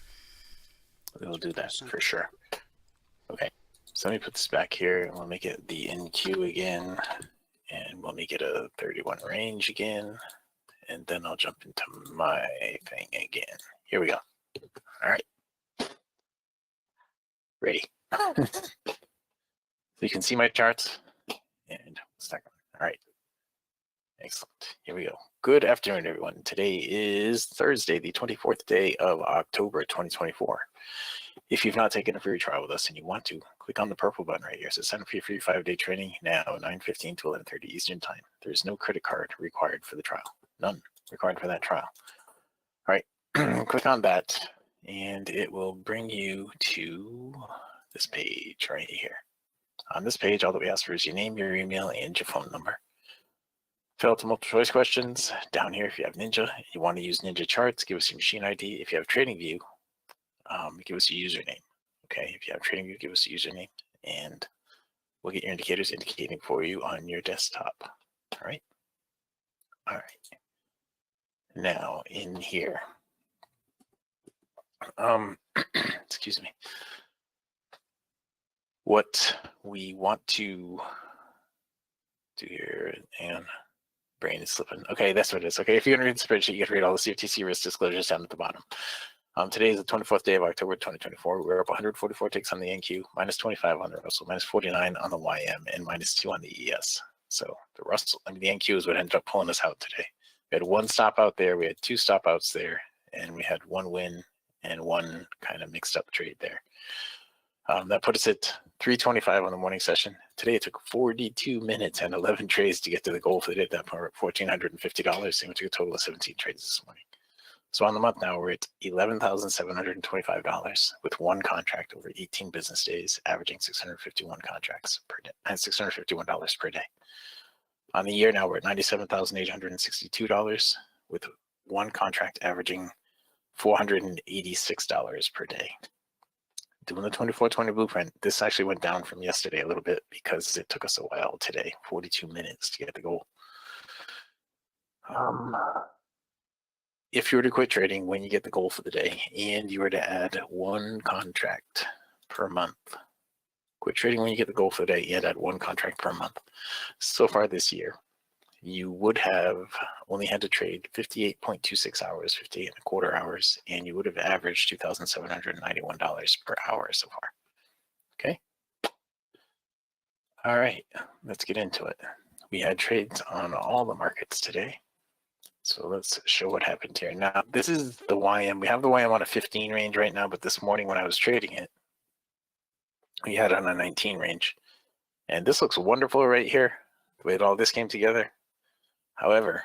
We'll do that for sure. Okay, so let me put this back here, and we'll make it the NQ again, and we'll make it a 31 range again, and then I'll jump into my thing again. Here we go. All right. Ready. So you can see my charts, and start going. All right. Excellent. Here we go. Good afternoon, everyone. Today is Thursday, the 24th day of October, 2024. If you've not taken a free trial with us and you want to, click on the purple button right here. So sign up for your free 5-day training now, 9:15 to 11:30 Eastern time. There's no credit card required for the trial. None required for that trial. All right. Click on that, and it will bring you to this page right here. On this page, all that we ask for is your name, your email, and your phone number. Fill out the multiple choice questions down here. If you have Ninja, you want to use Ninja charts, give us your machine ID. If you have TradingView, give us your username. Okay, if you have TradingView, give us a username, and we'll get your indicators indicating for you on your desktop. All right. All right. Now in here, excuse me. What we want to do here, and brain is slipping. Okay, that's what it is. Okay, if you're going to read the spreadsheet, you get to read all the CFTC risk disclosures down at the bottom. Today is the 24th day of October 2024. We're up 144 ticks on the NQ, minus 25 on the Russell, minus 49 on the YM, and minus 2 on the ES. So the NQ is what ended up pulling us out today. We had one stop out there, we had two stop outs there, and we had one win and one kind of mixed up trade there. That put us at 325 on the morning session. Today it took 42 minutes and 11 trades to get to the goal for the day at that point. We're at $1,450, and we took a total of 17 trades this morning. So on the month now, we're at $11,725 with one contract over 18 business days, averaging 651 contracts per day and $651 per day. On the year now, we're at $97,862 with one contract averaging $486 per day. Doing the 24/20 blueprint, this actually went down from yesterday a little bit because it took us a while today, 42 minutes to get the goal. If you were to quit trading when you get the goal for the day and you were to add one contract per month, quit trading when you get the goal for the day and add one contract per month. So far this year, you would have only had to trade 58.26 hours, 58 and a quarter hours, and you would have averaged $2,791 per hour so far. Okay. All right, let's get into it. We had trades on all the markets today. So let's show what happened here. Now, this is the YM. We have the YM on a 15 range right now, but this morning when I was trading it, we had it on a 19 range. And this looks wonderful right here, the way all this came together. However,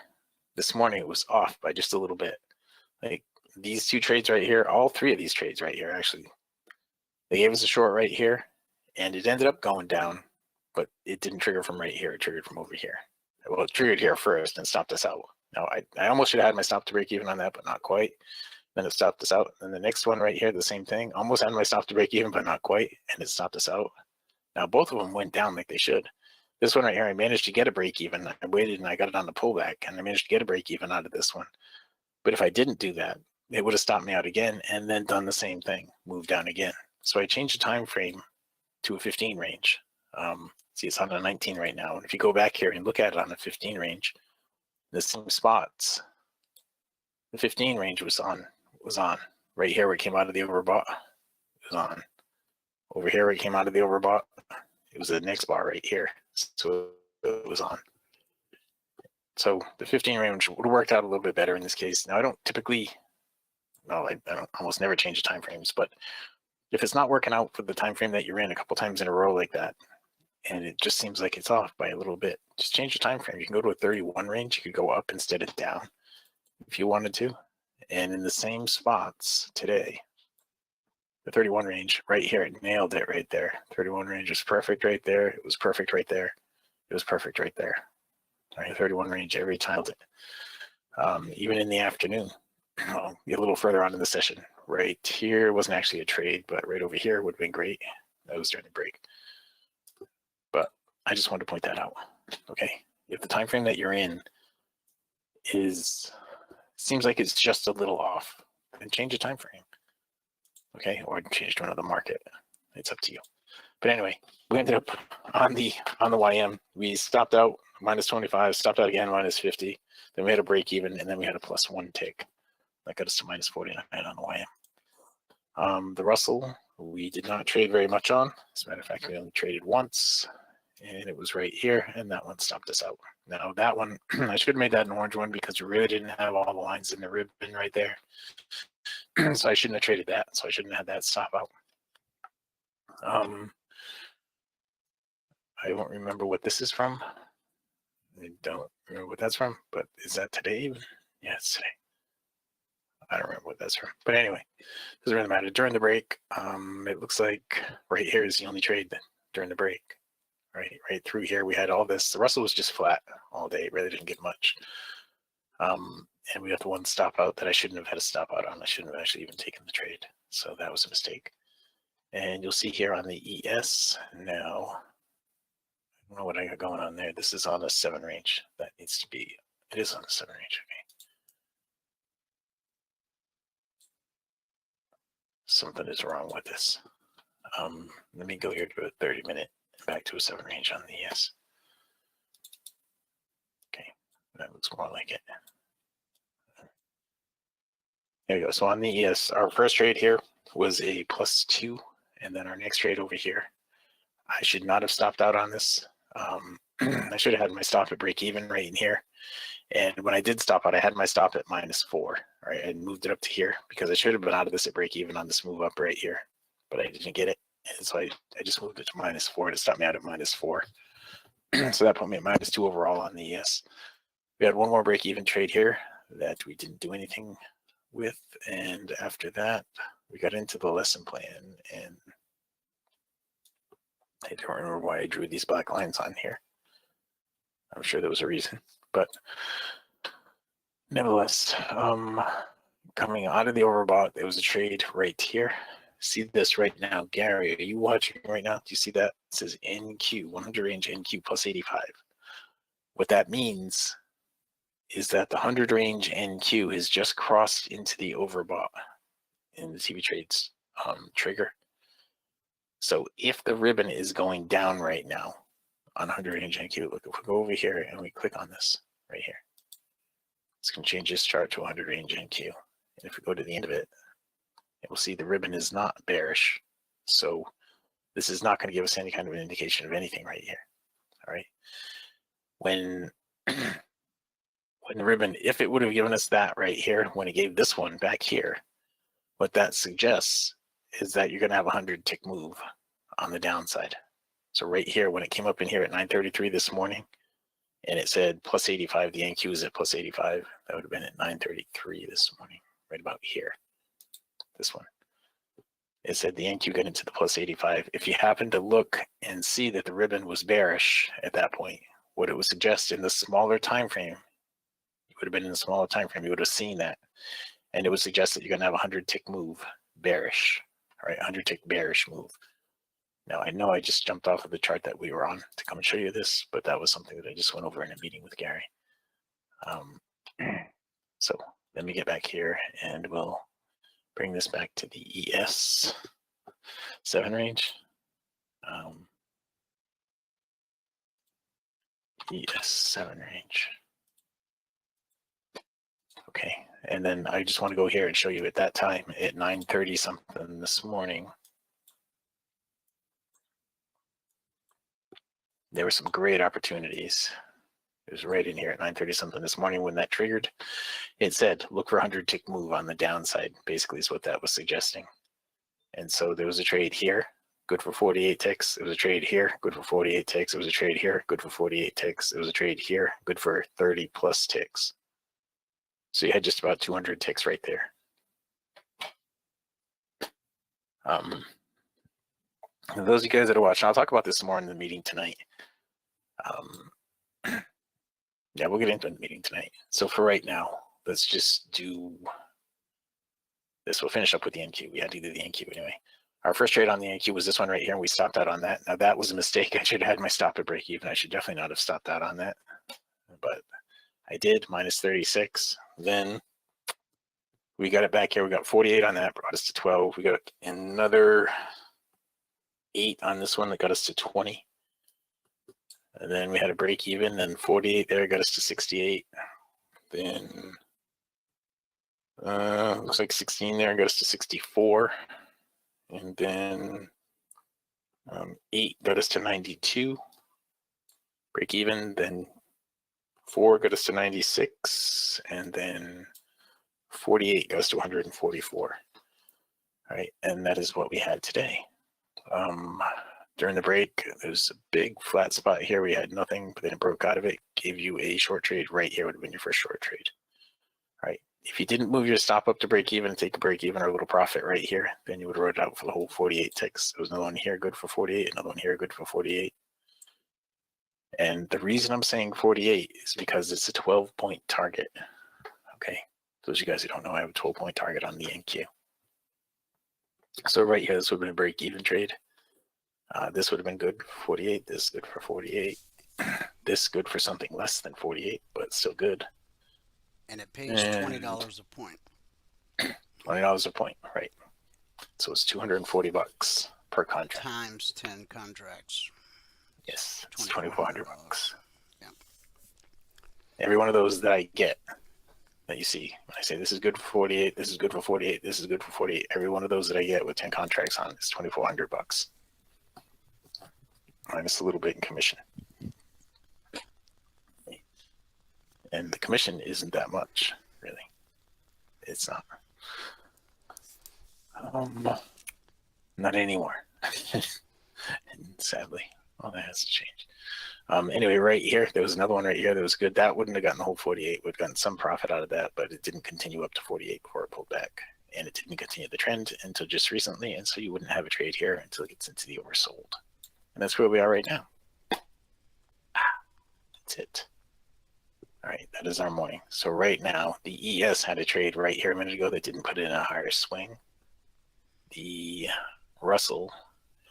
this morning it was off by just a little bit. Like these two trades right here, all three of these trades right here, actually, they gave us a short right here, and it ended up going down, but it didn't trigger from right here. It triggered from over here. Well, it triggered here first and stopped us out. Now, I almost should have had my stop to break even on that, but not quite. Then it stopped us out. And the next one right here, the same thing. Almost had my stop to break even, but not quite, and it stopped us out. Now, both of them went down like they should. This one right here, I managed to get a break even. I waited and I got it on the pullback, and I managed to get a break even out of this one. But if I didn't do that, it would have stopped me out again and then done the same thing, moved down again. So I changed the time frame to a 15 range. See, it's on a 19 right now. And if you go back here and look at it on a 15 range, the same spots, the 15 range was on. Right here where it came out of the overbought, it was on. Over here where it came out of the overbought, it was the next bar right here. So it was on. So the 15 range would have worked out a little bit better in this case. Now I don't typically, well, I don't almost never change the time frames, but if it's not working out for the time frame that you're in a couple times in a row like that, and it just seems like it's off by a little bit, just change the time frame. You can go to a 31 range. You could go up instead of down if you wanted to. And in the same spots today, the 31 range right here, it nailed it right there. 31 range was perfect right there. It was perfect right there. It was perfect right there. All right, 31 range every time. Even in the afternoon, a little further on in the session, right here wasn't actually a trade, but right over here would have been great. That was during the break. But I just wanted to point that out. Okay, if the time frame that you're in seems like it's just a little off, then change the time frame. Okay, or change to another market. It's up to you. But anyway, we ended up on the YM. We stopped out minus 25, stopped out again minus 50. Then we had a break even, and then we had a +1 tick. That got us to minus 49 on the YM. The Russell, we did not trade very much on. As a matter of fact, we only traded once, and it was right here, and that one stopped us out. Now that one, I should have made that an orange one because we really didn't have all the lines in the ribbon right there. So I shouldn't have traded that. So I shouldn't have had that stop out. I don't remember what this is from. I don't remember what that's from, but is that today even? Yeah, it's today. I don't remember what that's from. But anyway, doesn't really matter. During the break, it looks like right here is the only trade during the break. Right through here, we had all this. The Russell was just flat all day. It really didn't get much. And we got the one stop out that I shouldn't have had a stop out on. I shouldn't have actually even taken the trade. So that was a mistake. And you'll see here on the ES now, I don't know what I got going on there. This is on a 7 range. That needs to be, it is on the 7 range, okay. Something is wrong with this. Let me go here to a 30-minute, back to a 7 range on the ES. Okay, that looks more like it. There we go. So on the ES, our first trade here was a +2, and then our next trade over here, I should not have stopped out on this. I should have had my stop at break even right in here. And when I did stop out, I had my stop at -4, right? I moved it up to here because I should have been out of this at break even on this move up right here, but I didn't get it. And so I just moved it to -4 to stop me out at -4. So that put me at -2 overall on the ES. We had one more break even trade here that we didn't do anything with. And after that, we got into the lesson plan, and I don't remember why I drew these black lines on here. I'm sure there was a reason, but nevertheless, coming out of the overbought, there was a trade right here. See this right now, Gary, are you watching right now? Do you see that? It says NQ, 100 range NQ +85. What that means is that the 100 range NQ has just crossed into the overbought in the TV trades trigger. So if the ribbon is going down right now on 100 range NQ, look, if we go over here and we click on this right here, it's going to change this chart to 100 range NQ. And if we go to the end of it, we'll see the ribbon is not bearish. So this is not going to give us any kind of an indication of anything right here. All right. When in the ribbon, if it would have given us that right here, when it gave this one back here, what that suggests is that you're going to have a 100 tick move on the downside. So right here, when it came up in here at 9:33 this morning, and it said plus 85, the NQ is at plus 85, that would have been at 9:33 this morning, right about here, this one. It said the NQ got into the plus 85. If you happen to look and see that the ribbon was bearish at that point, what it would suggest in the smaller time frame, it would have been in the smaller time frame, you would have seen that. And it would suggest that you're going to have a 100 tick move bearish, all right, 100 tick bearish move. Now, I know I just jumped off of the chart that we were on to come and show you this, but that was something that I just went over in a meeting with Gary. So let me get back here and we'll bring this back to the ES 7 range. ES 7 range. Okay, and then I just want to go here and show you at that time at 9:30 something this morning. There were some great opportunities. It was right in here at 9:30 something this morning when that triggered. It said, look for 100 tick move on the downside, basically is what that was suggesting. And so there was a trade here, good for 48 ticks. It was a trade here, good for 48 ticks. It was a trade here, good for 48 ticks. It was a trade here, good for 30 plus ticks. So you had just about 200 ticks right there. Those of you guys that are watching, I'll talk about this more in the meeting tonight. Yeah, we'll get into the meeting tonight. So for right now, let's just do this. We'll finish up with the NQ. We had to do the NQ anyway. Our first trade on the NQ was this one right here, and we stopped out on that. Now that was a mistake. I should have had my stop at break even. I should definitely not have stopped out on that, but I did, minus 36. Then we got it back here. We got 48 on that, brought us to 12. We got another 8 on this one that got us to 20. And then we had a break even, then 48 there got us to 68. Then looks like 16 there got us to 64. And then 8 got us to 92. Break even, then 4 got us to 96, and then 48 goes to 144. All right, and that is what we had today. During the break, there's a big flat spot here. We had nothing, but then it broke out of it, gave you a short trade right here, would have been your first short trade. All right, if you didn't move your stop up to break even and take a break even or a little profit right here, then you would have wrote it out for the whole 48 ticks. There was another one here good for 48, another one here good for 48. And the reason I'm saying 48 is because it's a 12-point target. Okay, those of you guys who don't know, I have a 12-point target on the NQ. So right here, this would have been a break-even trade. This would have been good for 48. This good for 48. This good for something less than 48, but still good. And it pays $20 a point. $20 a point, right? So it's $240 per contract. Times 10 contracts. Yes, it's $2,400. Yeah. Every one of those that I get, that you see, when I say this is good for 48, this is good for 48, this is good for 48, every one of those that I get with 10 contracts on is $2,400. Minus a little bit in commission. And the commission isn't that much, really. It's not. Not anymore. And sadly, all that has to change. Anyway, right here, there was another one right here that was good. That wouldn't have gotten the whole 48. We'd gotten some profit out of that, but it didn't continue up to 48 before it pulled back. And it didn't continue the trend until just recently. And so you wouldn't have a trade here until it gets into the oversold. And that's where we are right now. That's it. All right, that is our morning. So right now, the ES had a trade right here a minute ago that didn't put it in a higher swing. The Russell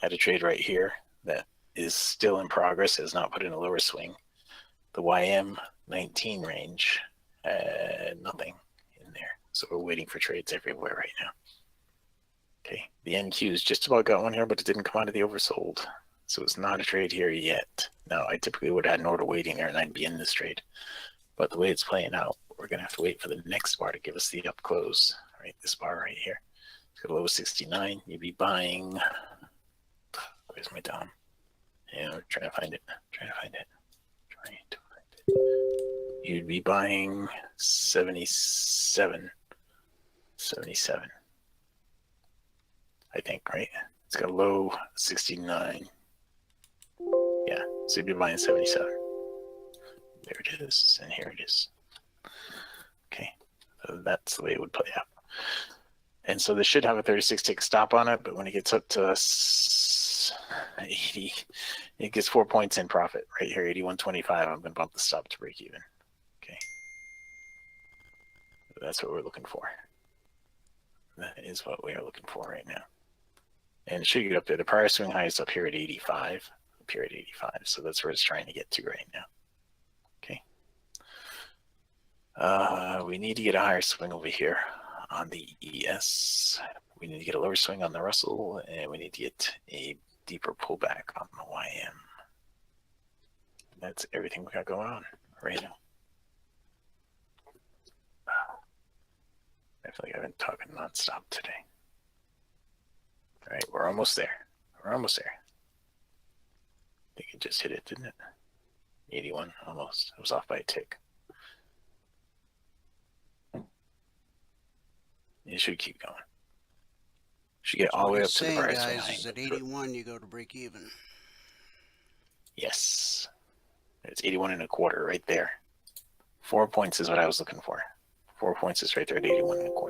had a trade right here that is still in progress, has not put in a lower swing. The YM 19 range, nothing in there. So we're waiting for trades everywhere right now. Okay, the NQ's just about got one here, but it didn't come out of the oversold. So it's not a trade here yet. Now, I typically would have had an order waiting there and I'd be in this trade. But the way it's playing out, we're going to have to wait for the next bar to give us the up close. All right, this bar right here. It's got a low 69. You'd be buying. Where's my DOM? Yeah, we're trying to find it. Trying to find it. you'd be buying 77, I think, right? It's got a low 69. Yeah, so you'd be buying 77. There it is, and here it is. Okay, so that's the way it would play out. And so this should have a 36 tick stop on it, but when it gets up to 80, it gets 4 points in profit right here, 81.25. I'm going to bump the stop to break even. Okay, that's what we're looking for. That is what we are looking for right now. And it should get up there. The prior swing high is up here at 85. Up here at 85. So that's where it's trying to get to right now. Okay. We need to get a higher swing over here on the ES. We need to get a lower swing on the Russell, and we need to get a deeper pullback on the YM. That's everything we got going on right now. I feel like I've been talking nonstop today. All right, we're almost there. We're almost there. I think it just hit it, didn't it? 81, almost. I was off by a tick. It should keep going. Should get all the way up to the price swing high. Is at 81 you go to break even. Yes. It's 81.25 right there. 4 points is what I was looking for. 4 points is right there at 81.25.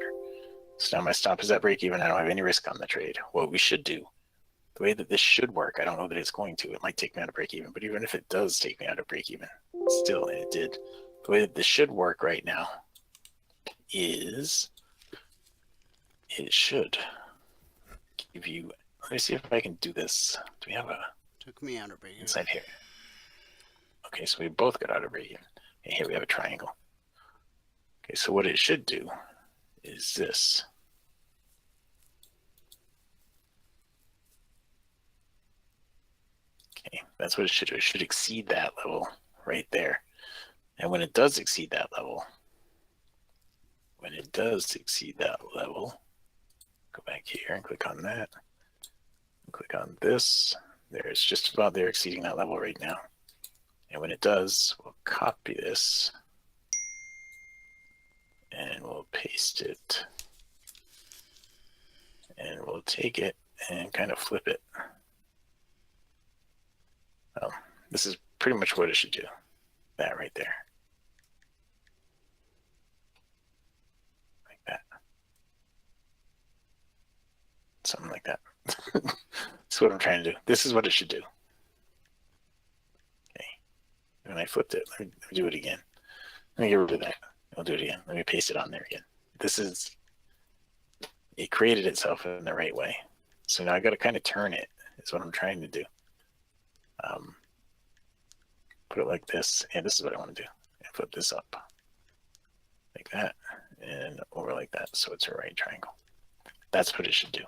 So now my stop is at break even. I don't have any risk on the trade. What we should do, the way that this should work, I don't know that it's going to. It might take me out of break even, but even if it does take me out of break even, still, and it did. The way that this should work right now is it should give you. Let me see if I can do this. Do we have a? Took me out of break even. Inside here. Okay, so we both got out of break even. And here we have a triangle. Okay, so what it should do is this. Okay, that's what it should do. It should exceed that level right there. And when it does exceed that level, go back here and click on that. Click on this. There's just about there exceeding that level right now. And when it does, we'll copy this and we'll paste it. And we'll take it and kind of flip it. This is pretty much what it should do. That right there. Like that. Something like that. That's what I'm trying to do. This is what it should do. Okay. When I flipped it, let me do it again. Let me get rid of that. I'll do it again. Let me paste it on there again. It created itself in the right way. So now I got to kind of turn it, is what I'm trying to do. Put it like this, and this is what I want to do. And flip this up like that, and over like that, so it's a right triangle. That's what it should do.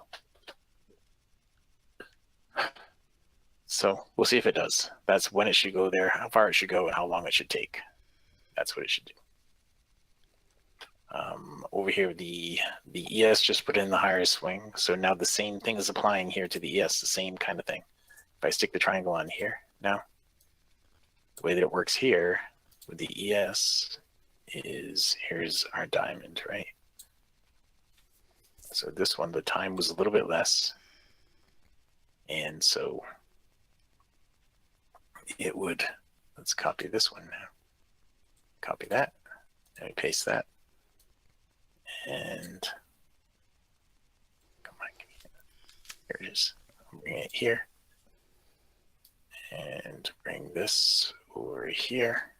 So we'll see if it does. That's when it should go there, how far it should go, and how long it should take. That's what it should do. Over here, the ES just put in the higher swing. So now the same thing is applying here to the ES, the same kind of thing. If I stick the triangle on here now, the way that it works here with the ES is, here's our diamond, right? So this one, the time was a little bit less. And so it would, let's copy this one now. Copy that, and we paste that. And come on, here it is. I'll bring it here. And bring this over here.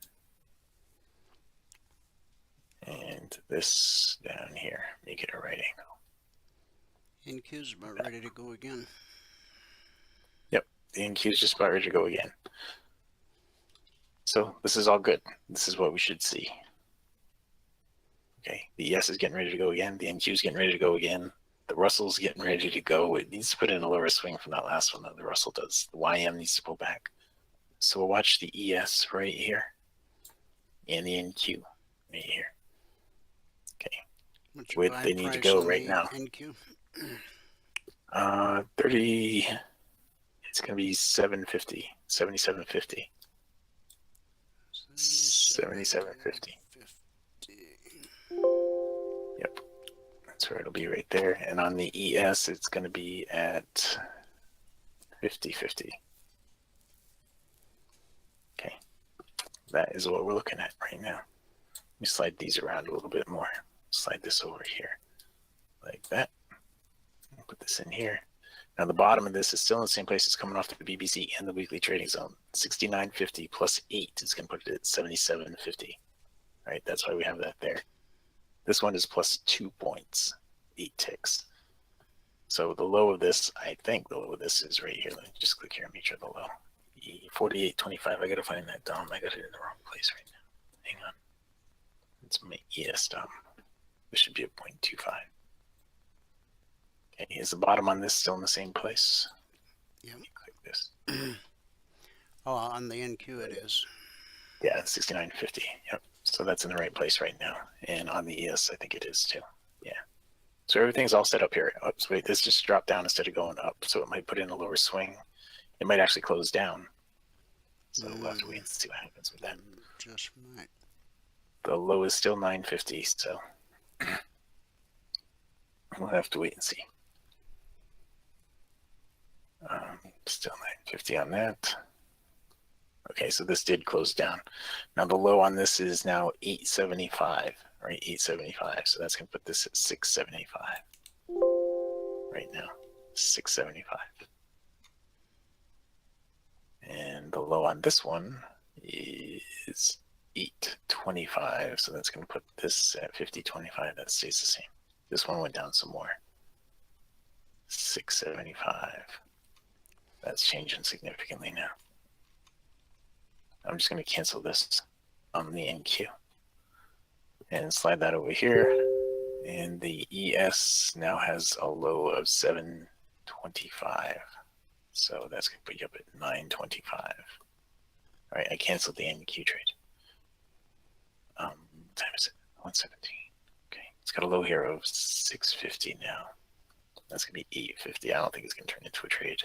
And this down here. Make it a right angle. NQ's about ready to go again. Yep, the NQ is just about ready to go again. So this is all good. This is what we should see. Okay, the ES is getting ready to go again. The NQ is getting ready to go again. The Russell's getting ready to go. It needs to put in a lower swing from that last one that the Russell does. The YM needs to pull back. So we'll watch the ES right here and the NQ right here. Okay, where they need to go right now. NQ? 30, it's going to be 750, 77.50. 77.50. Yep, that's where it'll be right there. And on the ES, it's going to be at 50.50. Okay, that is what we're looking at right now. Let me slide these around a little bit more. Slide this over here like that. Put this in here. Now the bottom of this is still in the same place. It's coming off the BBC and the weekly trading zone. 69.50 plus 8 is going to put it at 77.50. Right, that's why we have that there. This one is plus 2 points, 8 ticks. So the low of this, I think the low of this is right here. Let me just click here and make sure the low. 48.25. I got to find that DOM. I got it in the wrong place right now. Hang on. It's my ES DOM. This should be a 0.25. Okay, is the bottom on this still in the same place? Yep. Click this. Oh, on the NQ it is. Yeah, 69.50. Yep. So that's in the right place right now. And on the ES, I think it is too. Yeah. So everything's all set up here. Oops, wait, this just dropped down instead of going up. So it might put in a lower swing. It might actually close down. So we'll have to wait and see what happens with that. Just might. The low is still 950, so we'll have to wait and see. Still 950 on that. Okay, so this did close down. Now the low on this is now 875, right? 875. So that's going to put this at 675 right now. 675. And the low on this one is 825. So that's going to put this at 50.25. That stays the same. This one went down some more. 675. That's changing significantly now. I'm just going to cancel this on the NQ and slide that over here. And the ES now has a low of 725. So that's going to put you up at 925. All right, I canceled the NQ trade. What time is it? 117. Okay, it's got a low here of 650 now. That's going to be 850. I don't think it's going to turn into a trade.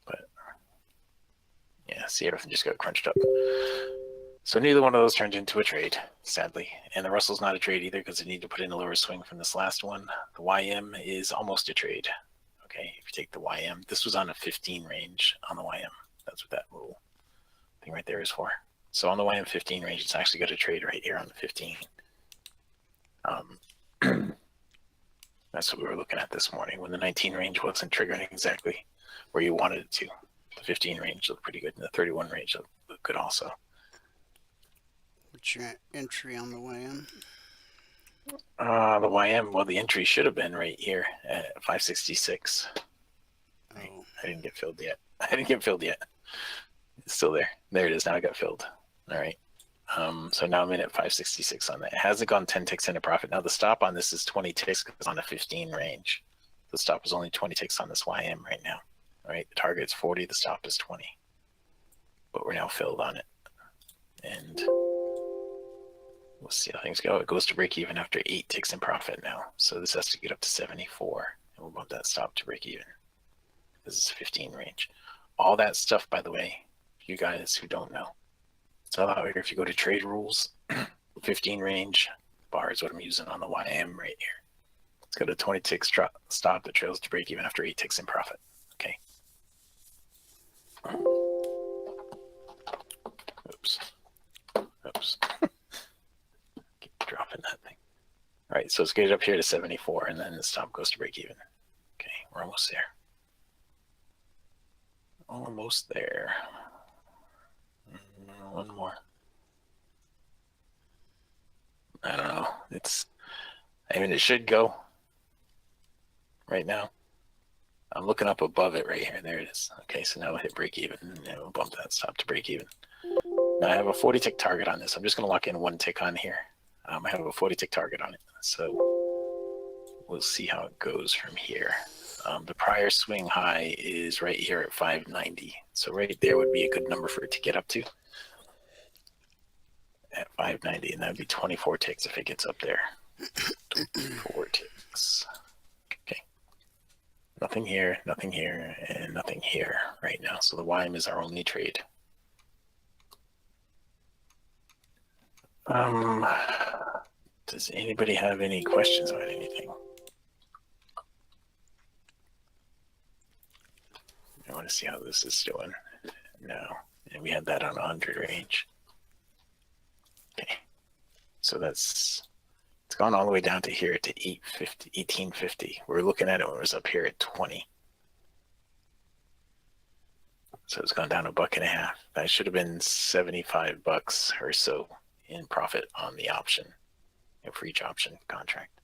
But yeah, see, everything just got crunched up. So neither one of those turned into a trade, sadly. And the Russell's not a trade either because they need to put in a lower swing from this last one. The YM is almost a trade. Okay, if you take the YM, this was on a 15 range on the YM. That's what that little thing right there is for. So on the YM 15 range, it's actually got a trade right here on the 15. That's what we were looking at this morning when the 19 range wasn't triggering exactly where you wanted it to. The 15 range looked pretty good, and the 31 range looked good also. What's your entry on the way in? The YM, well, the entry should have been right here at 566. Oh. I didn't get filled yet. It's still there. There it is. Now I got filled. All right. So now I'm in at 566 on that. It hasn't gone 10 ticks into profit. Now the stop on this is 20 ticks because it's on a 15 range. The stop is only 20 ticks on this YM right now. All right. The target's 40. The stop is 20. But we're now filled on it. And we'll see how things go. It goes to break even after 8 ticks in profit now. So this has to get up to 74. And we'll bump that stop to break even. This is 15 range. All that stuff, by the way, you guys who don't know. So out here, if you go to trade rules, 15 range bar is what I'm using on the YM right here. It's got a 20 tick stop that trails to break even after 8 ticks in profit. Okay. Oops. Keep dropping that thing. All right, so let's get it up here to 74, and then the stop goes to break even. Okay, we're almost there. Almost there. One more. I don't know. It should go right now. I'm looking up above it right here. There it is. Okay, so now we'll hit break even, and we'll bump that stop to break even. Now I have a 40 tick target on this. I'm just going to lock in 1 tick on here. I have a 40 tick target on it. So we'll see how it goes from here. The prior swing high is right here at 590. So right there would be a good number for it to get up to. At 590, and that would be 24 ticks if it gets up there. 24 ticks. Okay. Nothing here, and nothing here right now. So the YM is our only trade. Does anybody have any questions about anything? I want to see how this is doing. No, and we had that on 100 range. Okay, so it's gone all the way down to here to 1850. We're looking at it when it was up here at 20. So it's gone down $1.50. That should have been $75 or so in profit on the option, for each option contract.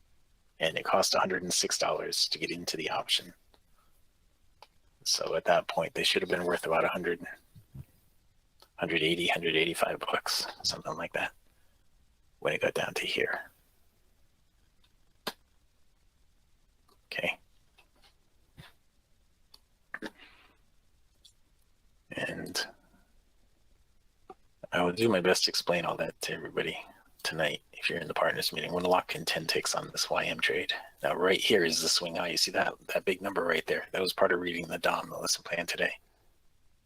And it cost $106 to get into the option. So at that point, they should have been worth about 100, 180, $185, something like that, when it got down to here. Okay. And I will do my best to explain all that to everybody tonight if you're in the partners meeting when the lock-in 10 ticks on this YM trade. Now right here is the swing high. You see that big number right there? That was part of reading the DOM, the lesson plan today.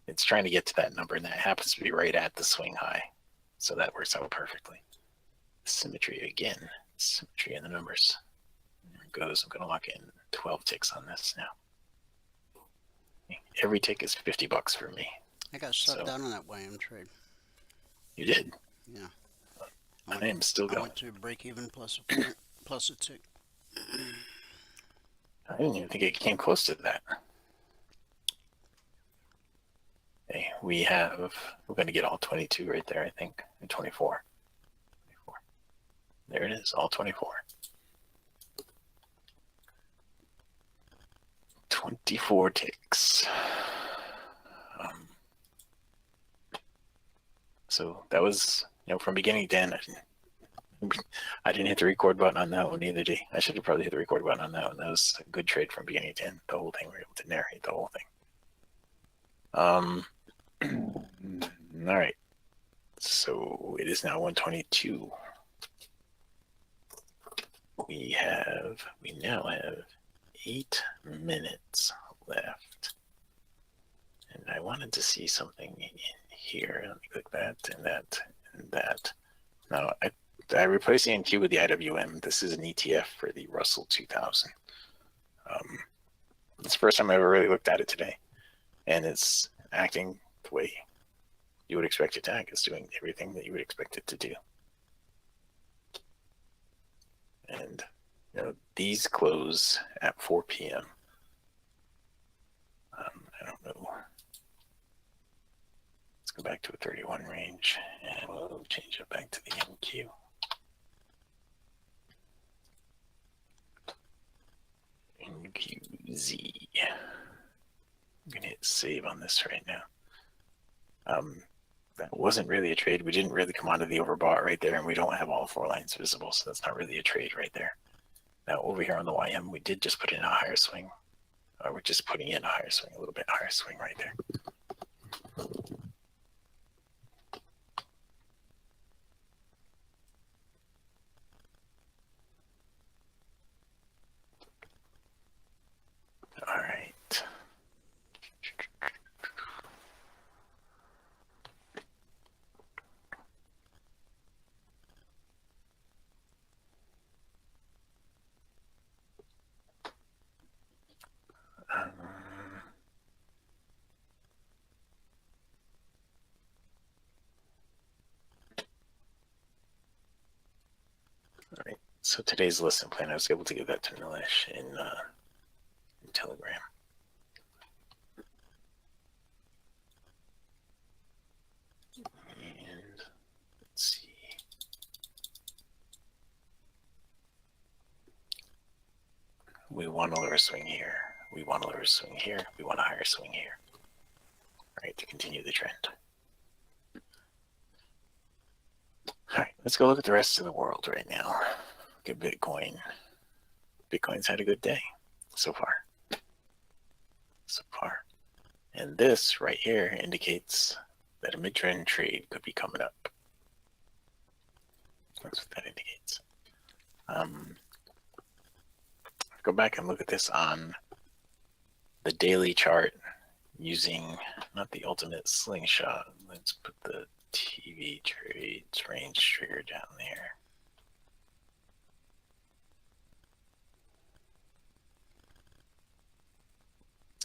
It's trying to get to that number, and that happens to be right at the swing high. So that works out perfectly. Symmetry again. Symmetry in the numbers. There it goes. I'm going to lock in 12 ticks on this now. Every tick is $50 for me. I got shut down on that YM trade. You did? Yeah. I am still going. I went to break even plus a point, plus a tick. I didn't even think it came close to that. Okay, we're going to get all 22 right there, I think, and 24. There it is, all 24. 24 ticks. So that was, from beginning to end, I didn't hit the record button on that one either, D. I should have probably hit the record button on that one. That was a good trade from beginning to end. The whole thing, we were able to narrate the whole thing. All right. So it is now 1:22. We now have 8 minutes left. And I wanted to see something in here. Let me click that and that and that. Now, I replaced the NQ with the IWM. This is an ETF for the Russell 2000. It's the first time I ever really looked at it today. And it's acting the way you would expect it to act. It's doing everything that you would expect it to do. And these close at 4 p.m. I don't know. Let's go back to a 31 range, and we'll change it back to the NQ. NQZ. I'm going to hit save on this right now. That wasn't really a trade. We didn't really come onto the overbought right there, and we don't have all 4 lines visible, so that's not really a trade right there. Now over here on the YM, we did just put in a higher swing. We're just putting in a higher swing, a little bit higher swing right there. All right. All right, so today's lesson plan, I was able to give that to Nilesh in Telegram. And let's see. We want a lower swing here. We want a lower swing here. We want a higher swing here. All right, to continue the trend. All right, let's go look at the rest of the world right now. Look at Bitcoin. Bitcoin's had a good day so far. And this right here indicates that a mid-trend trade could be coming up. That's what that indicates. Go back and look at this on the daily chart using not the ultimate slingshot. Let's put the TV trades range trigger down there.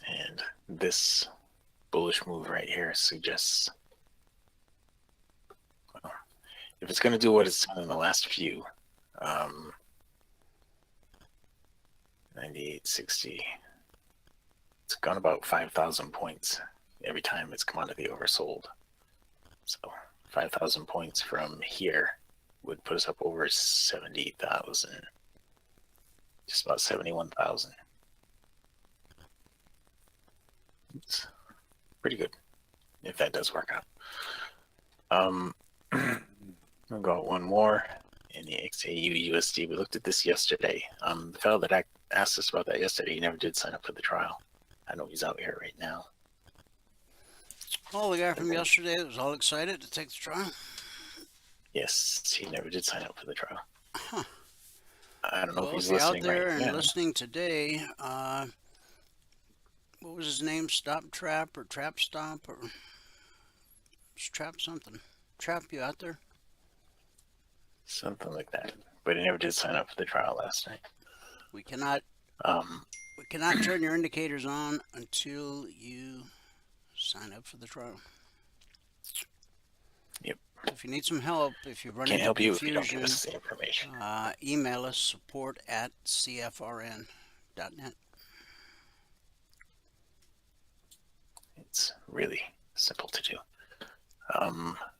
And this bullish move right here suggests, well, if it's going to do what it's done in the last few, 98.60, it's gone about 5,000 points every time it's commodity oversold. So 5,000 points from here would put us up over 70,000, just about 71,000. It's pretty good if that does work out. I'll go one more in the XAU USD. We looked at this yesterday. The fellow that asked us about that yesterday, he never did sign up for the trial. I know he's out here right now. Oh, the guy from yesterday that was all excited to take the trial? Yes, he never did sign up for the trial. Huh. I don't know if Well, he's if you're out listening there right and now. listening today, what was his name? Stop Trap or Trap Stop or Trap something? Trap, you out there? Something like that. But he never did sign up for the trial last night. We cannot turn your indicators on until you sign up for the trial. Yep. If you need some help, if you run Can't into help you if you don't confusion, give us the information. email us support@cfrn.net. It's really simple to do.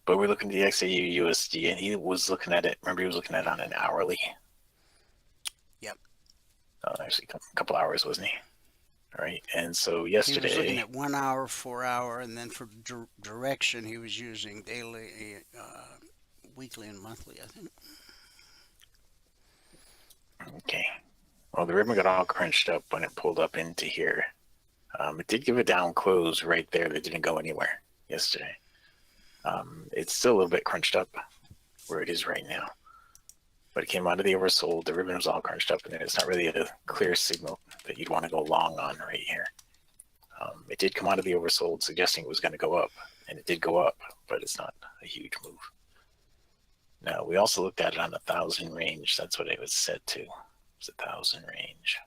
But we're looking at the XAU USD, and he was looking at it. Remember, he was looking at it on an hourly. Yep. Actually, a couple hours, wasn't he? All right. And so He was looking yesterday, at 1 hour, 4 hour, and then for direction, he was using daily, weekly, and monthly, I think. okay. Well, the ribbon got all crunched up when it pulled up into here. It did give a down close right there that didn't go anywhere yesterday. It's still a little bit crunched up where it is right now. But it came out of the oversold. The ribbon was all crunched up, and it's not really a clear signal that you'd want to go long on right here. It did come out of the oversold, suggesting it was going to go up, and it did go up, but it's not a huge move. Now, we also looked at it on the 1,000 range. That's what it was set to. It's 1,000 range.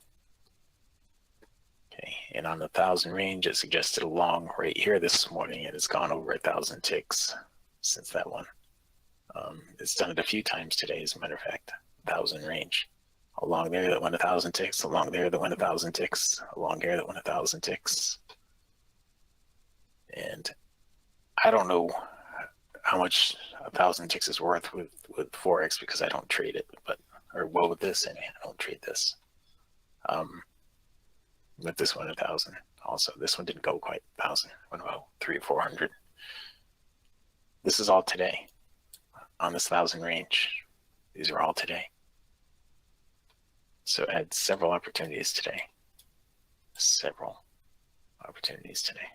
Okay, and on the 1,000 range, it suggested a long right here this morning, and it's gone over 1,000 ticks since that one. It's done it a few times today, as a matter of fact. 1,000 range. Along there that went 1,000 ticks, along there that went 1,000 ticks, along here that went 1,000 ticks. And I don't know how much 1,000 ticks is worth with Forex because I don't trade it, or with this, and I don't trade this. But this one 1,000 also. This one didn't go quite 1,000. Went about 300 or 400. This is all today on this 1,000 range. These are all today. So I had several opportunities today. Several opportunities today.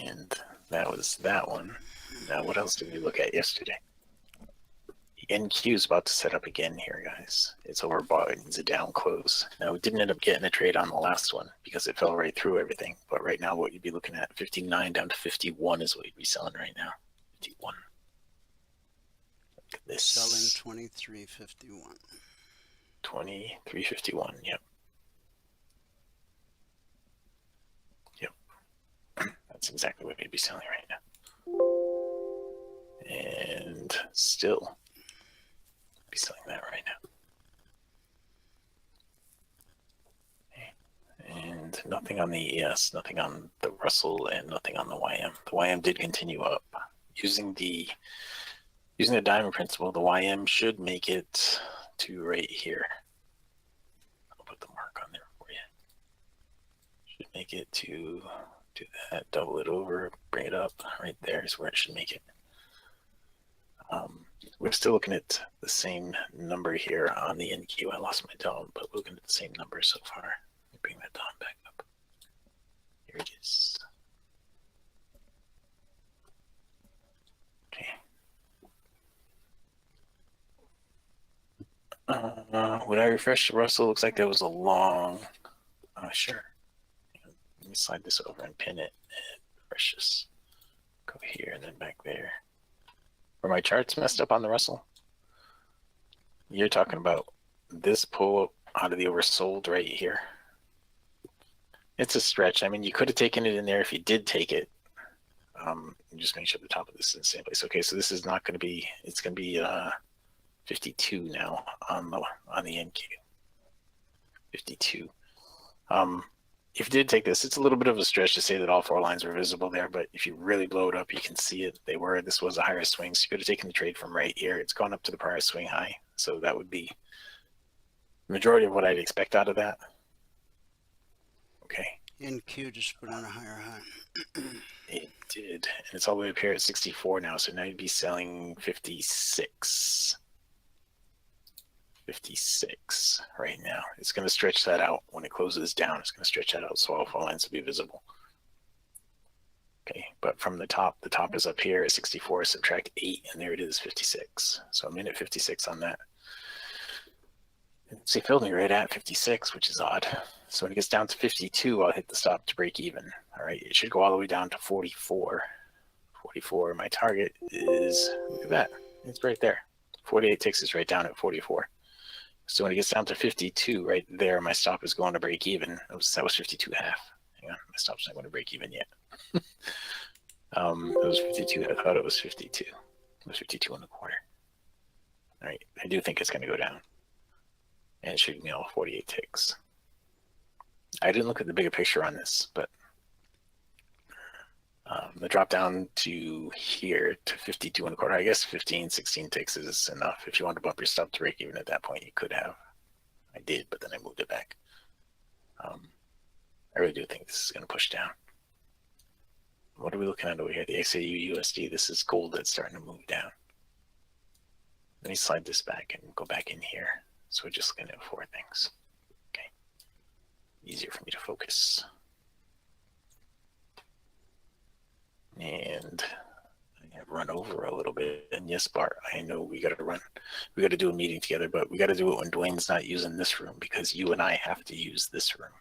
And that was that one. Now, what else did we look at yesterday? The NQ is about to set up again here, guys. It's overbought. It needs a down close. Now, we didn't end up getting a trade on the last one because it fell right through everything. But right now, what you'd be looking at, 59 down to 51 is what you'd be selling right now. 51. Look at this. Selling 23.51. 23.51, yep. Yep. That's exactly what you'd be selling right now. And still be selling that right now. Okay. And nothing on the ES, nothing on the Russell, and nothing on the YM. The YM did continue up. Using the diamond principle, the YM should make it to right here. I'll put the mark on there for you. Should make it to do that, double it over, bring it up. Right there is where it should make it. We're still looking at the same number here on the NQ. I lost my DOM, but we're looking at the same number so far. Let me bring that DOM back up. Here it is. Okay. When I refresh the Russell, looks like there was a long, sure. Let me slide this over and pin it. Let's just go here and then back there. Were my charts messed up on the Russell? You're talking about this pull out of the oversold right here. It's a stretch. I mean, you could have taken it in there if you did take it. Just make sure the top of this is in the same place. Okay, so this is not going to be, it's going to be 52 now on the NQ. 52. If you did take this, it's a little bit of a stretch to say that all four lines were visible there, but if you really blow it up, you can see it. They were. This was a higher swing, so you could have taken the trade from right here. It's gone up to the prior swing high, so that would be the majority of what I'd expect out of that. Okay. NQ just put on a higher high. It did, and it's all the way up here at 64 now, so now you'd be selling 56. 56 right now. It's going to stretch that out when it closes down. It's going to stretch that out so all four lines will be visible. Okay, but from the top is up here at 64, subtract 8, and there it is, 56. So I'm in at 56 on that. See, it filled me right at 56, which is odd. So when it gets down to 52, I'll hit the stop to break even. All right, it should go all the way down to 44. 44, my target is, look at that, it's right there. 48 ticks is right down at 44. So when it gets down to 52, right there, my stop is going to break even. That was 52.5. Hang on, my stop's not going to break even yet. It was 52. I thought it was 52. It was 52 and a quarter. All right, I do think it's going to go down. And it should give me all 48 ticks. I didn't look at the bigger picture on this, but the drop down to here to 52 and a quarter, I guess 15, 16 ticks is enough. If you want to bump your stop to break even at that point, you could have. I did, but then I moved it back. I really do think this is going to push down. What are we looking at over here? The XAU USD. This is gold that's starting to move down. Let me slide this back and go back in here. So we're just looking at four things. Okay. Easier for me to focus. And I run over a little bit. And yes, Bart, I know we got to run. We got to do a meeting together, but we got to do it when Dwayne's not using this room because you and I have to use this room.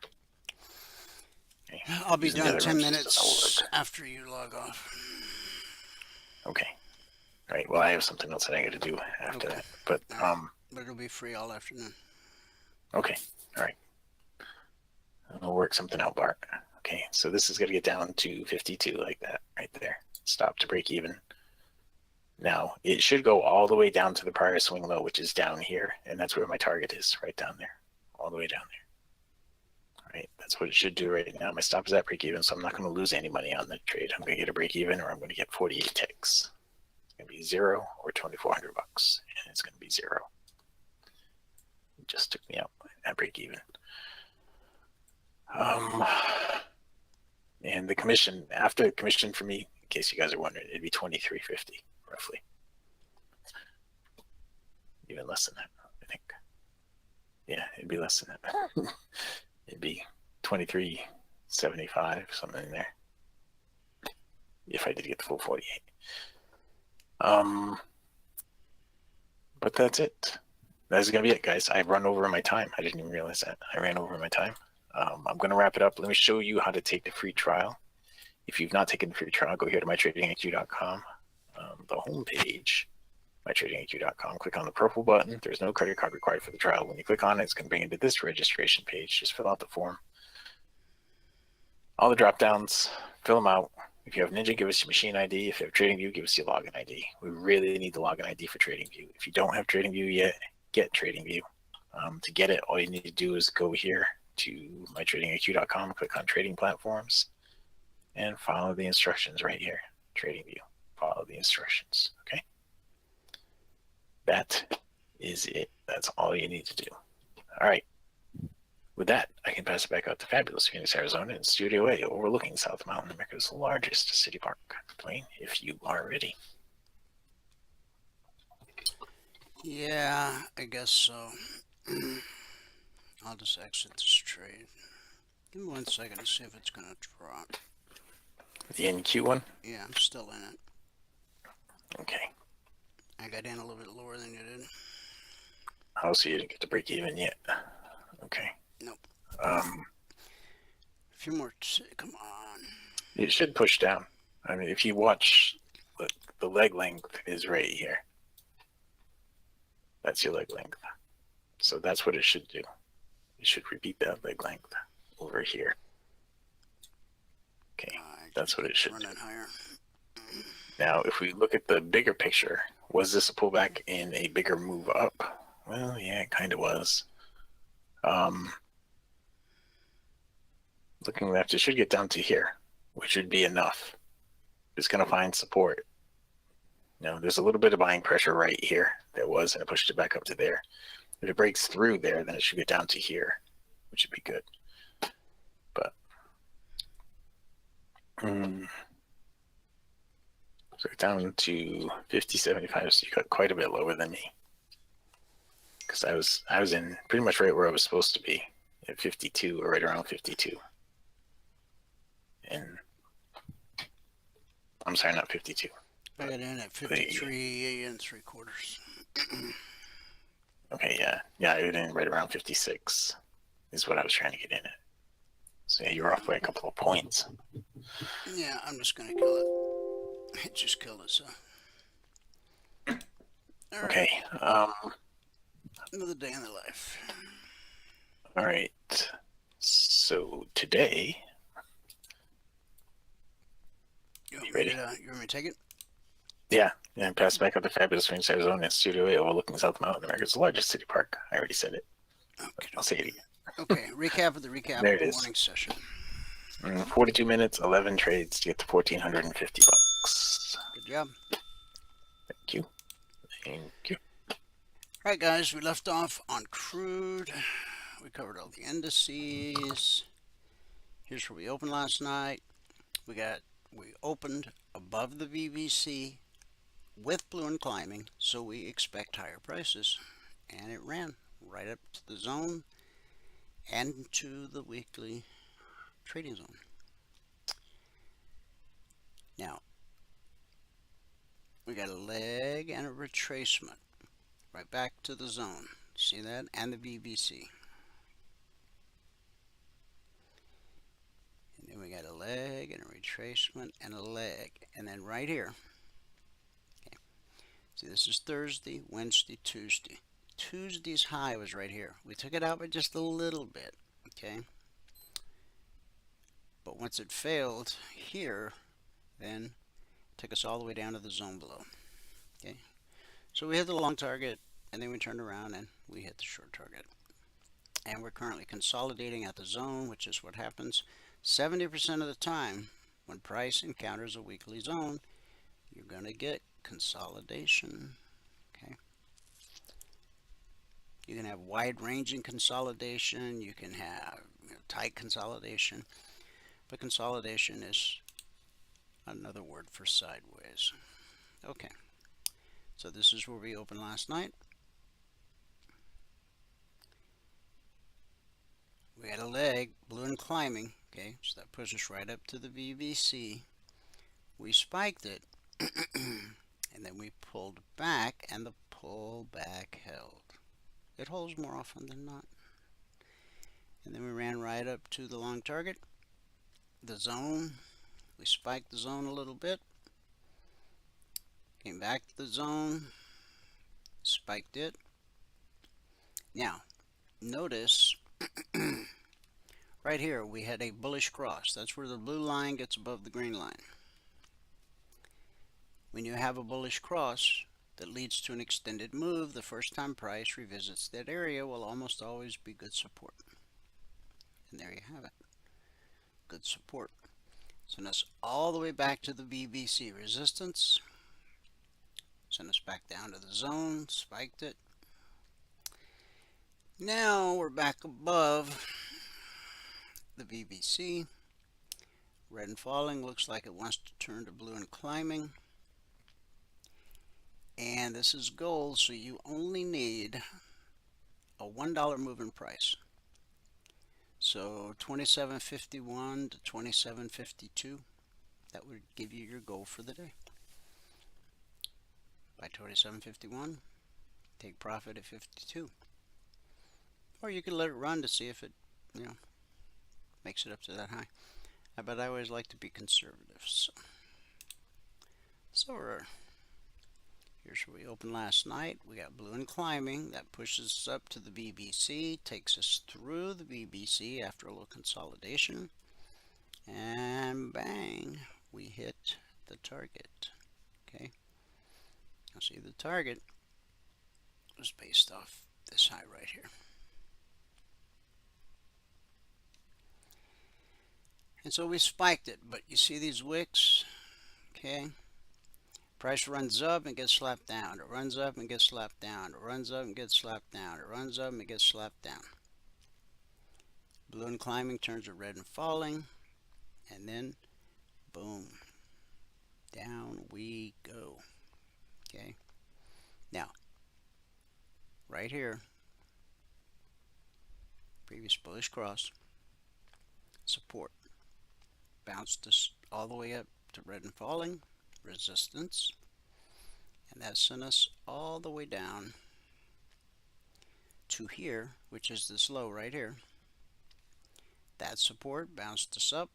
Okay. I'll be done 10 minutes after you log off. Okay. All right. Well, I have something else that I got to do after that, but but it'll be free all afternoon. Okay. All right. I'll work something out, Bart. Okay. So this is going to get down to 52 like that right there. Stop to break even. Now it should go all the way down to the prior swing low, which is down here, and that's where my target is, right down there, all the way down there. All right. That's what it should do right now. My stop is at break even, so I'm not going to lose any money on the trade. I'm going to get a break even, or I'm going to get 48 ticks. It's going to be 0 or $2,400, and it's going to be 0. It just took me out at break even. And the commission, after the commission for me, in case you guys are wondering, it'd be $23.50 roughly. Even less than that, I think. Yeah, it'd be less than that. It'd be $23.75, something in there. If I did get the full 48. But that's it. That's gonna be it, guys. I run over my time. I didn't even realize that. I ran over my time. I'm gonna wrap it up. Let me show you how to take the free trial. If you've not taken the free trial, go here to mytradingIQ.com. The homepage, mytradingIQ.com. Click on the purple button. There's no credit card required for the trial. When you click on it, it's gonna bring you to this registration page. Just fill out the form. All the drop downs, fill them out. If you have Ninja, give us your machine ID. If you have TradingView, give us your login ID. We really need the login ID for TradingView. If you don't have TradingView yet, get TradingView. To get it, all you need to do is go here to mytradingIQ.com, click on Trading Platforms, and follow the instructions right here. TradingView. Follow the instructions. Okay. That is it. That's all you need to do. All right. With that, I can pass it back out to fabulous Phoenix, Arizona, in Studio A, overlooking South Mountain, America's largest city park. Dwayne, if you are ready. Yeah, I guess so. I'll just exit this trade. Give me 1 second to see if it's going to drop. The NQ one? Yeah, I'm still in it. Okay. I got in a little bit lower than you did. Oh, so you didn't get to break even yet. Okay. Nope. few more. Come on. It should push down. I mean, if you watch, the leg length is right here. That's your leg length. So that's what it should do. It should repeat that leg length over here. Okay, that's what it should do. Higher. Now, if we look at the bigger picture, was this a pullback in a bigger move up? Well, yeah, it kind of was. Looking left, it should get down to here, which should be enough. It's going to find support. Now, there's a little bit of buying pressure right here. There was, and it pushed it back up to there. If it breaks through there, then it should get down to here, which would be good. But so down to 50.75, so you got quite a bit lower than me. Because I was in pretty much right where I was supposed to be, at 52 or right around 52. And I'm sorry, not 52. I got in at 53 and 3/4. Okay, yeah, I got in right around 56 is what I was trying to get in at. So yeah, you're off by a couple of points. Yeah, I'm just gonna kill it. It just killed it, so. All okay. Right. Another day in the life. All right. So today. You ready? You want me to take it? Yeah, and pass back up the fabulous Phoenix, Arizona, Studio 8, overlooking South Mountain, America's largest city park. I already said it. Okay, I'll say it again. Okay, recap of the recap There of it the is. morning session. 42 minutes, 11 trades to get to $1,450. Good job. Thank you. Thank you. All right, guys, we left off on crude. We covered all the indices. Here's where we opened last night. We opened above the VBC with blue and climbing, so we expect higher prices. And it ran right up to the zone and to the weekly trading zone. Now, we got a leg and a retracement right back to the zone. See that? And the VBC. And then we got a leg and a retracement and a leg. And then right here. Okay. See, this is Thursday, Wednesday, Tuesday. Tuesday's high was right here. We took it out by just a little bit. Okay. But once it failed here, then it took us all the way down to the zone below. Okay. So we hit the long target, and then we turned around and we hit the short target. And we're currently consolidating at the zone, which is what happens 70% of the time when price encounters a weekly zone. You're going to get consolidation. Okay. You can have wide-ranging consolidation. You can have tight consolidation. But consolidation is another word for sideways. Okay. So this is where we opened last night. We had a leg, blue and climbing. Okay, so that pushes us right up to the VBC. We spiked it, and then we pulled back, and the pullback held. It holds more often than not. And then we ran right up to the long target, the zone. We spiked the zone a little bit, came back to the zone, spiked it. Now, notice right here we had a bullish cross. That's where the blue line gets above the green line. When you have a bullish cross that leads to an extended move, the first time price revisits that area will almost always be good support. And there you have it. Good support. Send us all the way back to the VBC resistance. Send us back down to the zone. Spiked it. Now we're back above the VBC. Red and falling looks like it wants to turn to blue and climbing. And this is gold, so you only need a $1 move in price. So 27.51 to 27.52, that would give you your goal for the day. By 27.51, take profit at 52. Or you could let it run to see if it, makes it up to that high. But I always like to be conservative. So here's where we opened last night. We got blue and climbing. That pushes us up to the BBC, takes us through the BBC after a little consolidation. And bang, we hit the target. Okay. Now see, the target was based off this high right here. And so we spiked it, but you see these wicks? Okay. Price runs up and gets slapped down. It runs up and gets slapped down. It runs up and gets slapped down. It runs up and it gets slapped down. Blue and climbing turns to red and falling. And then, boom. Down we go. Okay. Now, right here, previous bullish cross, support. Bounced us all the way up to red and falling. Resistance. And that sent us all the way down to here, which is this low right here. That support bounced us up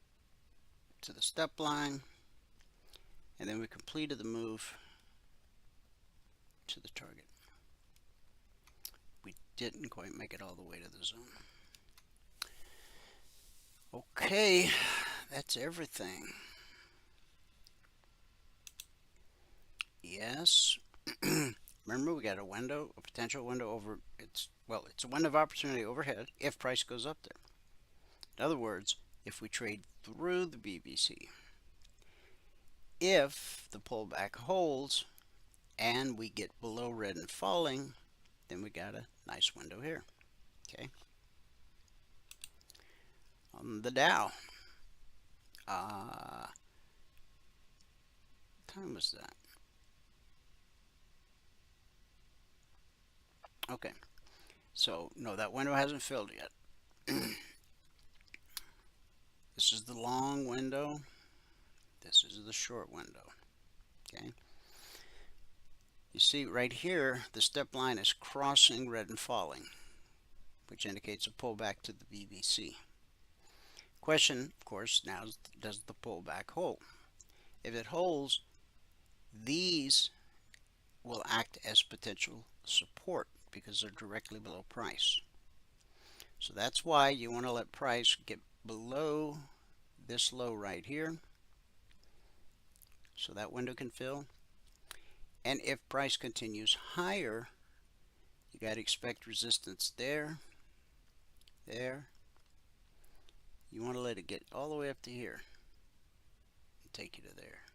to the step line, and then we completed the move to the target. We didn't quite make it all the way to the zone. Okay, that's everything. Yes. Remember, we got a window, a potential window over, it's a window of opportunity overhead if price goes up there. In other words, if we trade through the BBC, if the pullback holds and we get below red and falling, then we got a nice window here. Okay. On the Dow, what time was that? Okay, so no, that window hasn't filled yet. This is the long window. This is the short window. Okay. You see right here, the step line is crossing red and falling, which indicates a pullback to the BBC. Question, of course, now is, does the pullback hold? If it holds, these will act as potential support because they're directly below price. So that's why you want to let price get below this low right here, so that window can fill. And if price continues higher, you got to expect resistance there, there. You want to let it get all the way up to here and take you to there.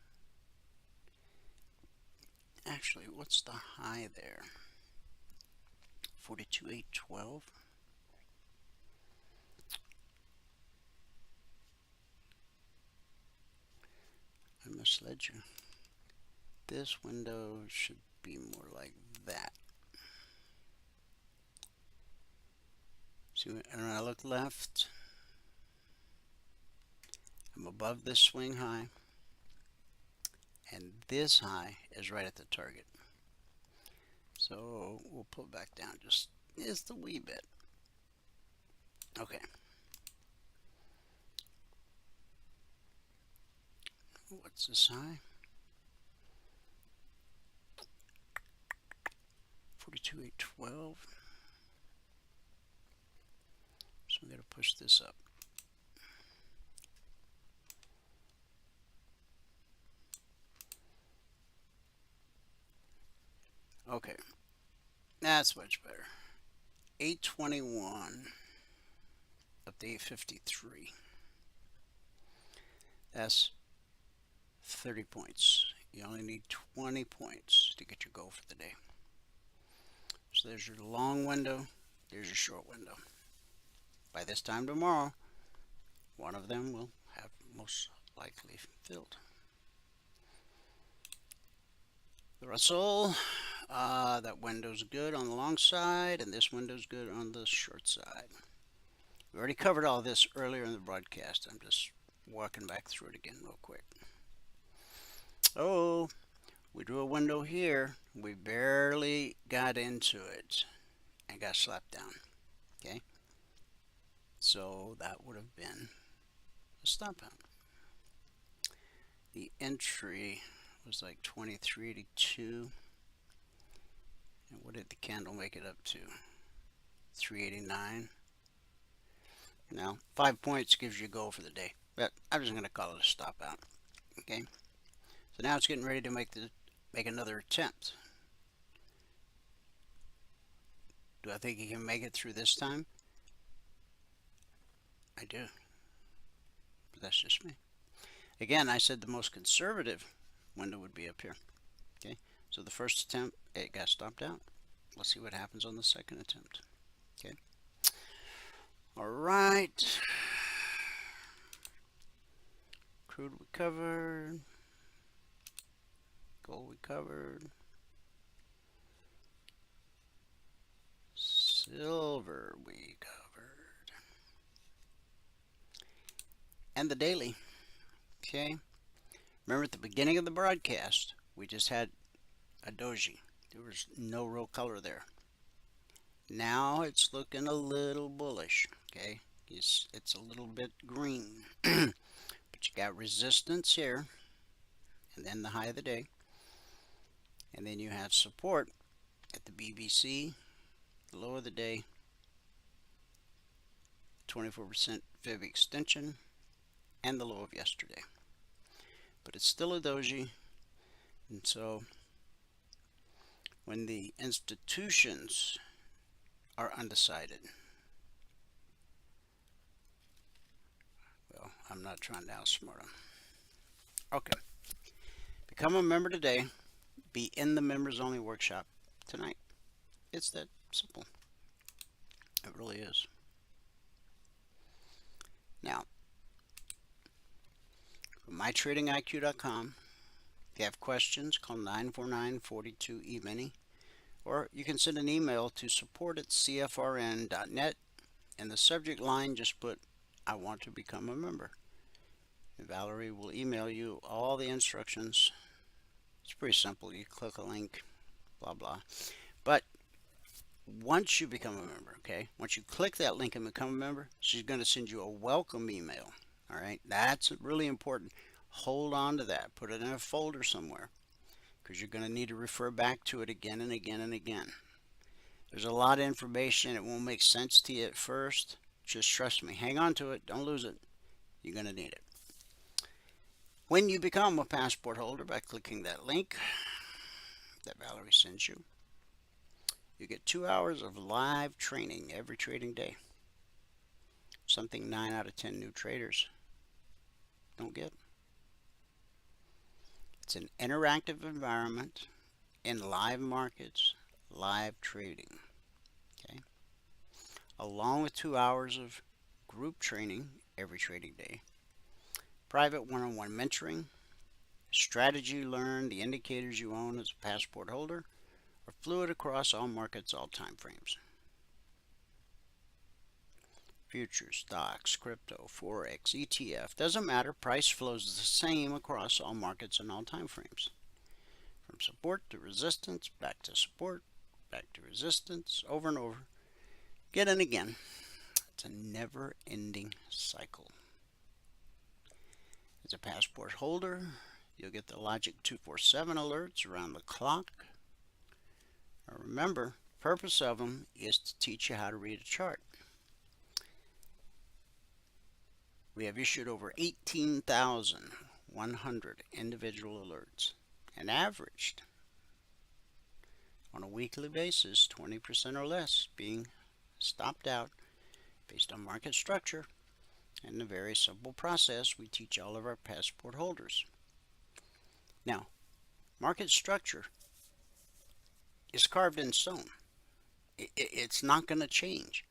Actually, what's the high there? 42,812. I misled you. This window should be more like that. See, when I look left, I'm above this swing high, and this high is right at the target. So we'll pull back down just a wee bit. Okay. What's this high? 42,812. So I'm going to push this up. Okay, that's much better. 821 up to 853. That's 30 points. You only need 20 points to get your goal for the day. So there's your long window, there's your short window. By this time tomorrow, one of them will have most likely filled. The Russell, that window's good on the long side, and this window's good on the short side. We already covered all this earlier in the broadcast. I'm just walking back through it again real quick. Oh, we drew a window here. We barely got into it and got slapped down. Okay, so that would have been a stop out. The entry was like 2382. And what did the candle make it up to? 389. Now, 5 points gives you a goal for the day, but I'm just going to call it a stop out. Okay. So now it's getting ready to make another attempt. Do I think he can make it through this time? I do. But that's just me. Again, I said the most conservative window would be up here. Okay. So the first attempt, it got stopped out. Let's see what happens on the second attempt. Okay. All right. Crude we covered. Gold we covered. Silver we covered. And the daily. Okay. Remember at the beginning of the broadcast, we just had a doji. There was no real color there. Now it's looking a little bullish. Okay. It's a little bit green. But you got resistance here. And then the high of the day. And then you have support at the BBC, the low of the day, 24% fib extension, and the low of yesterday. But it's still a doji, and so when the institutions are undecided, well, I'm not trying to outsmart them. Okay, become a member today. Be in the members only workshop tonight. It's that simple. It really is. Now, mytradingiq.com. If you have questions, call 949-42-EMINI, or you can send an email to support@cfrn.net. In the subject line, just put, I want to become a member. And Valerie will email you all the instructions. It's pretty simple. You click a link, blah, blah. But once you become a member, okay, once you click that link and become a member, she's going to send you a welcome email. All right, that's really important. Hold on to that. Put it in a folder somewhere because you're going to need to refer back to it again and again and again. There's a lot of information. It won't make sense to you at first. Just trust me. Hang on to it. Don't lose it. You're going to need it. When you become a passport holder by clicking that link that Valerie sends you, you get 2 hours of live training every trading day. Something 9 out of 10 new traders don't get. It's an interactive environment in live markets, live trading. Okay, along with 2 hours of group training every trading day, private one-on-one mentoring, strategy learned, the indicators you own as a passport holder, are fluid across all markets, all time frames. Futures, stocks, crypto, Forex, ETF, doesn't matter. Price flows the same across all markets and all time frames. From support to resistance, back to support, back to resistance, over and over, again and again. It's a never-ending cycle. As a passport holder, you'll get the Logic 247 alerts around the clock. Now remember, the purpose of them is to teach you how to read a chart. We have issued over 18,100 individual alerts and averaged on a weekly basis 20% or less being stopped out based on market structure and the very simple process we teach all of our passport holders. Now, market structure is carved in stone. It's not going to change.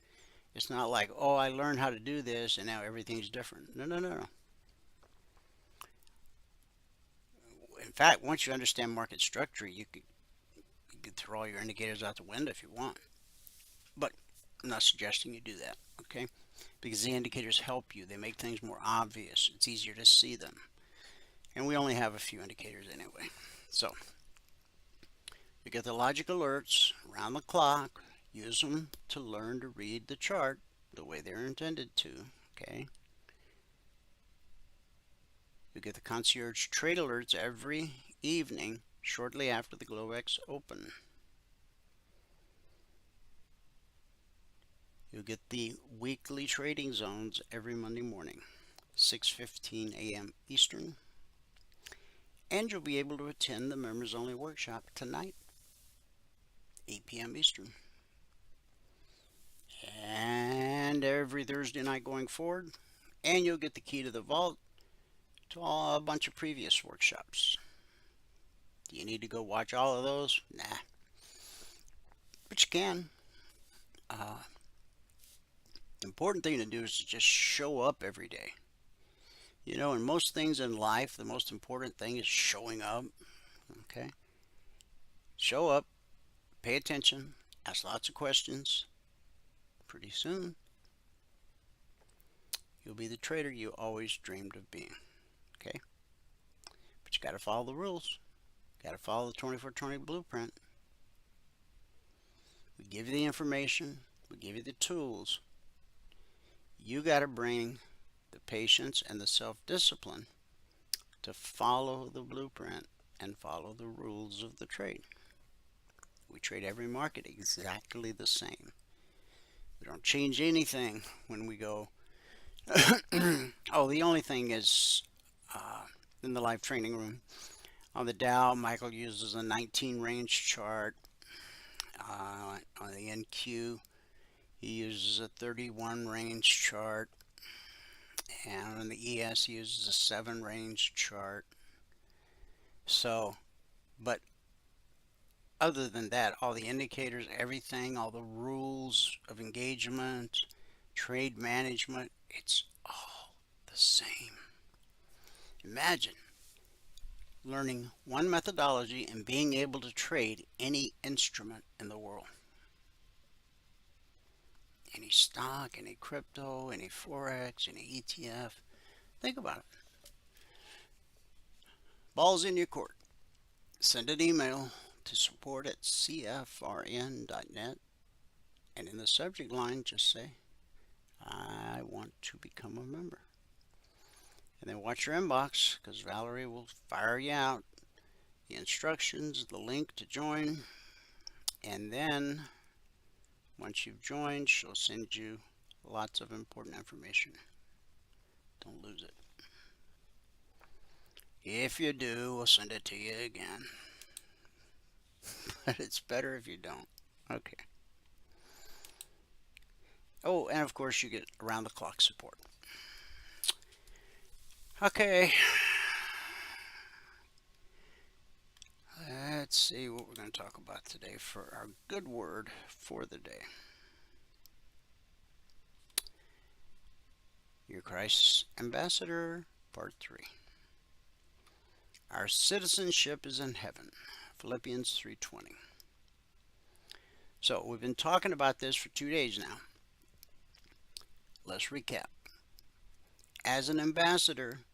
It's not like, oh, I learned how to do this and now everything's different. No. In fact, once you understand market structure, you could throw all your indicators out the window if you want. But I'm not suggesting you do that, okay? Because the indicators help you. They make things more obvious. It's easier to see them. And we only have a few indicators anyway. So, you get the logic alerts around the clock. Use them to learn to read the chart the way they're intended to, okay? You get the concierge trade alerts every evening shortly after the Globex open. You'll get the weekly trading zones every Monday morning, 6:15 a.m. Eastern. And you'll be able to attend the members only workshop tonight, 8 p.m. Eastern. And every Thursday night going forward. And you'll get the key to the vault to a bunch of previous workshops. Do you need to go watch all of those? Nah. But you can. The important thing to do is to just show up every day. You know, in most things in life, the most important thing is showing up. Okay? Show up, pay attention, ask lots of questions. Pretty soon, you'll be the trader you always dreamed of being. Okay? But you got to follow the rules. Got to follow the 24/20 blueprint. We give you the information. We give you the tools. You got to bring the patience and the self-discipline to follow the blueprint and follow the rules of the trade. We trade every market exactly the same. We don't change anything when we go. Oh, the only thing is in the live training room. On the Dow, Michael uses a 19 range chart. On the NQ, he uses a 31 range chart. And on the ES, he uses a 7 range chart. So, but other than that, all the indicators, everything, all the rules of engagement, trade management, it's all the same. Imagine learning one methodology and being able to trade any instrument in the world. Any stock, any crypto, any Forex, any ETF. Think about it. Ball's in your court. Send an email to support@cfrn.net, and in the subject line just say, I want to become a member. And then watch your inbox, because Valerie will fire you out the instructions, the link to join, and then once you've joined, she'll send you lots of important information. Don't lose it. If you do, we'll send it to you again. But it's better if you don't. Okay. Oh, and of course you get around the clock support. Okay. Let's see what we're going to talk about today for our good word for the day. Your Christ's Ambassador, Part 3. Our citizenship is in heaven, Philippians 3:20. So we've been talking about this for 2 days now. Let's recap. As an ambassador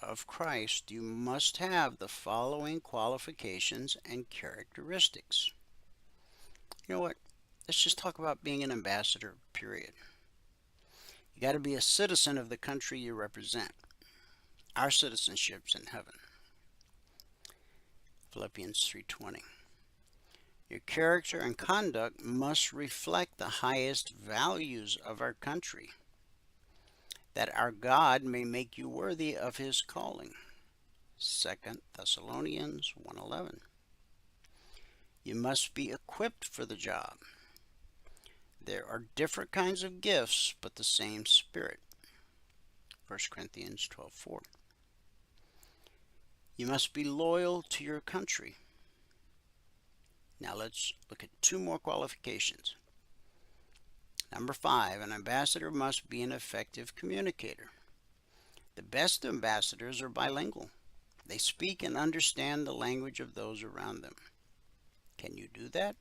of Christ, you must have the following qualifications and characteristics. You know what? Let's just talk about being an ambassador, period. You got to be a citizen of the country you represent. Our citizenship's in heaven. Philippians 3:20. Your character and conduct must reflect the highest values of our country, that our God may make you worthy of his calling. 2 Thessalonians 1:11. You must be equipped for the job. There are different kinds of gifts, but the same Spirit. 1 Corinthians 12:4. You must be loyal to your country. Now let's look at 2 more qualifications. Number 5, an ambassador must be an effective communicator. The best ambassadors are bilingual. They speak and understand the language of those around them. Can you do that?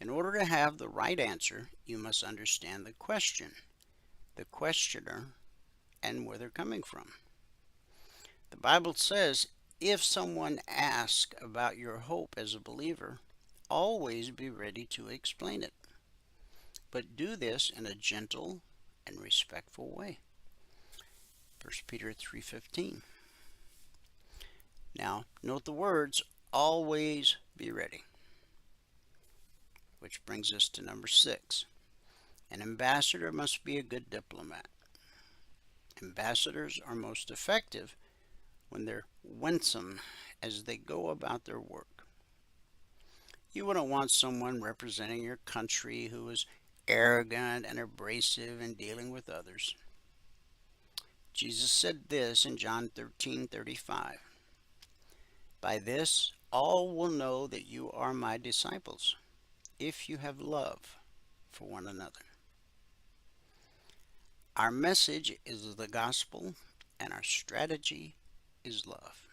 In order to have the right answer, you must understand the question, the questioner, and where they're coming from. The Bible says, if someone asks about your hope as a believer, always be ready to explain it. But do this in a gentle and respectful way. 1 Peter 3:15. Now, note the words, always be ready. Which brings us to number 6. An ambassador must be a good diplomat. Ambassadors are most effective when they're winsome as they go about their work. You wouldn't want someone representing your country who is arrogant and abrasive in dealing with others. Jesus said this in John 13:35. By this, all will know that you are my disciples, if you have love for one another. Our message is the gospel, and our strategy is love.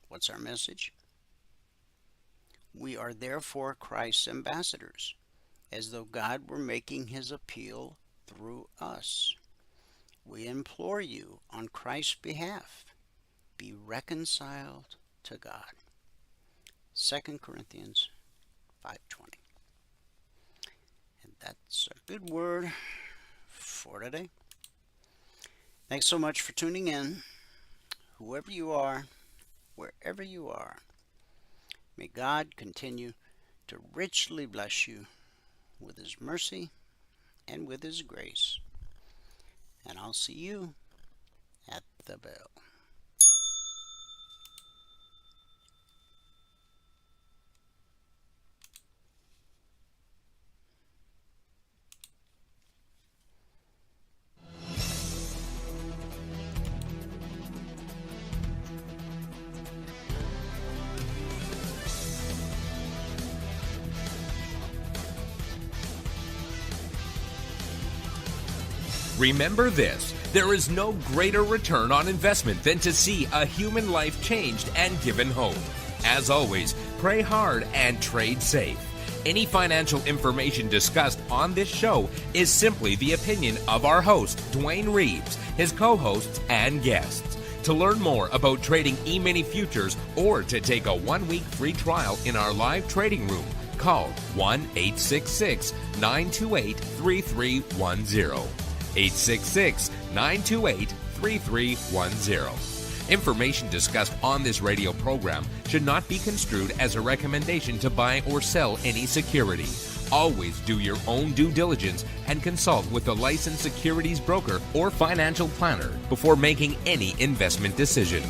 What's our message? We are therefore Christ's ambassadors, as though God were making his appeal through us. We implore you on Christ's behalf, be reconciled to God. 2 Corinthians 5:20. And that's a good word for today. Thanks so much for tuning in. Whoever you are, wherever you are, may God continue to richly bless you with his mercy and with his grace. And I'll see you at the bell. Remember this, there is no greater return on investment than to see a human life changed and given hope. As always, pray hard and trade safe. Any financial information discussed on this show is simply the opinion of our host, Dwayne Reeves, his co-hosts, and guests. To learn more about trading E-mini futures or to take a 1-week free trial in our live trading room, call 1-866-928-3310. 866-928-3310. Information discussed on this radio program should not be construed as a recommendation to buy or sell any security. Always do your own due diligence and consult with a licensed securities broker or financial planner before making any investment decision.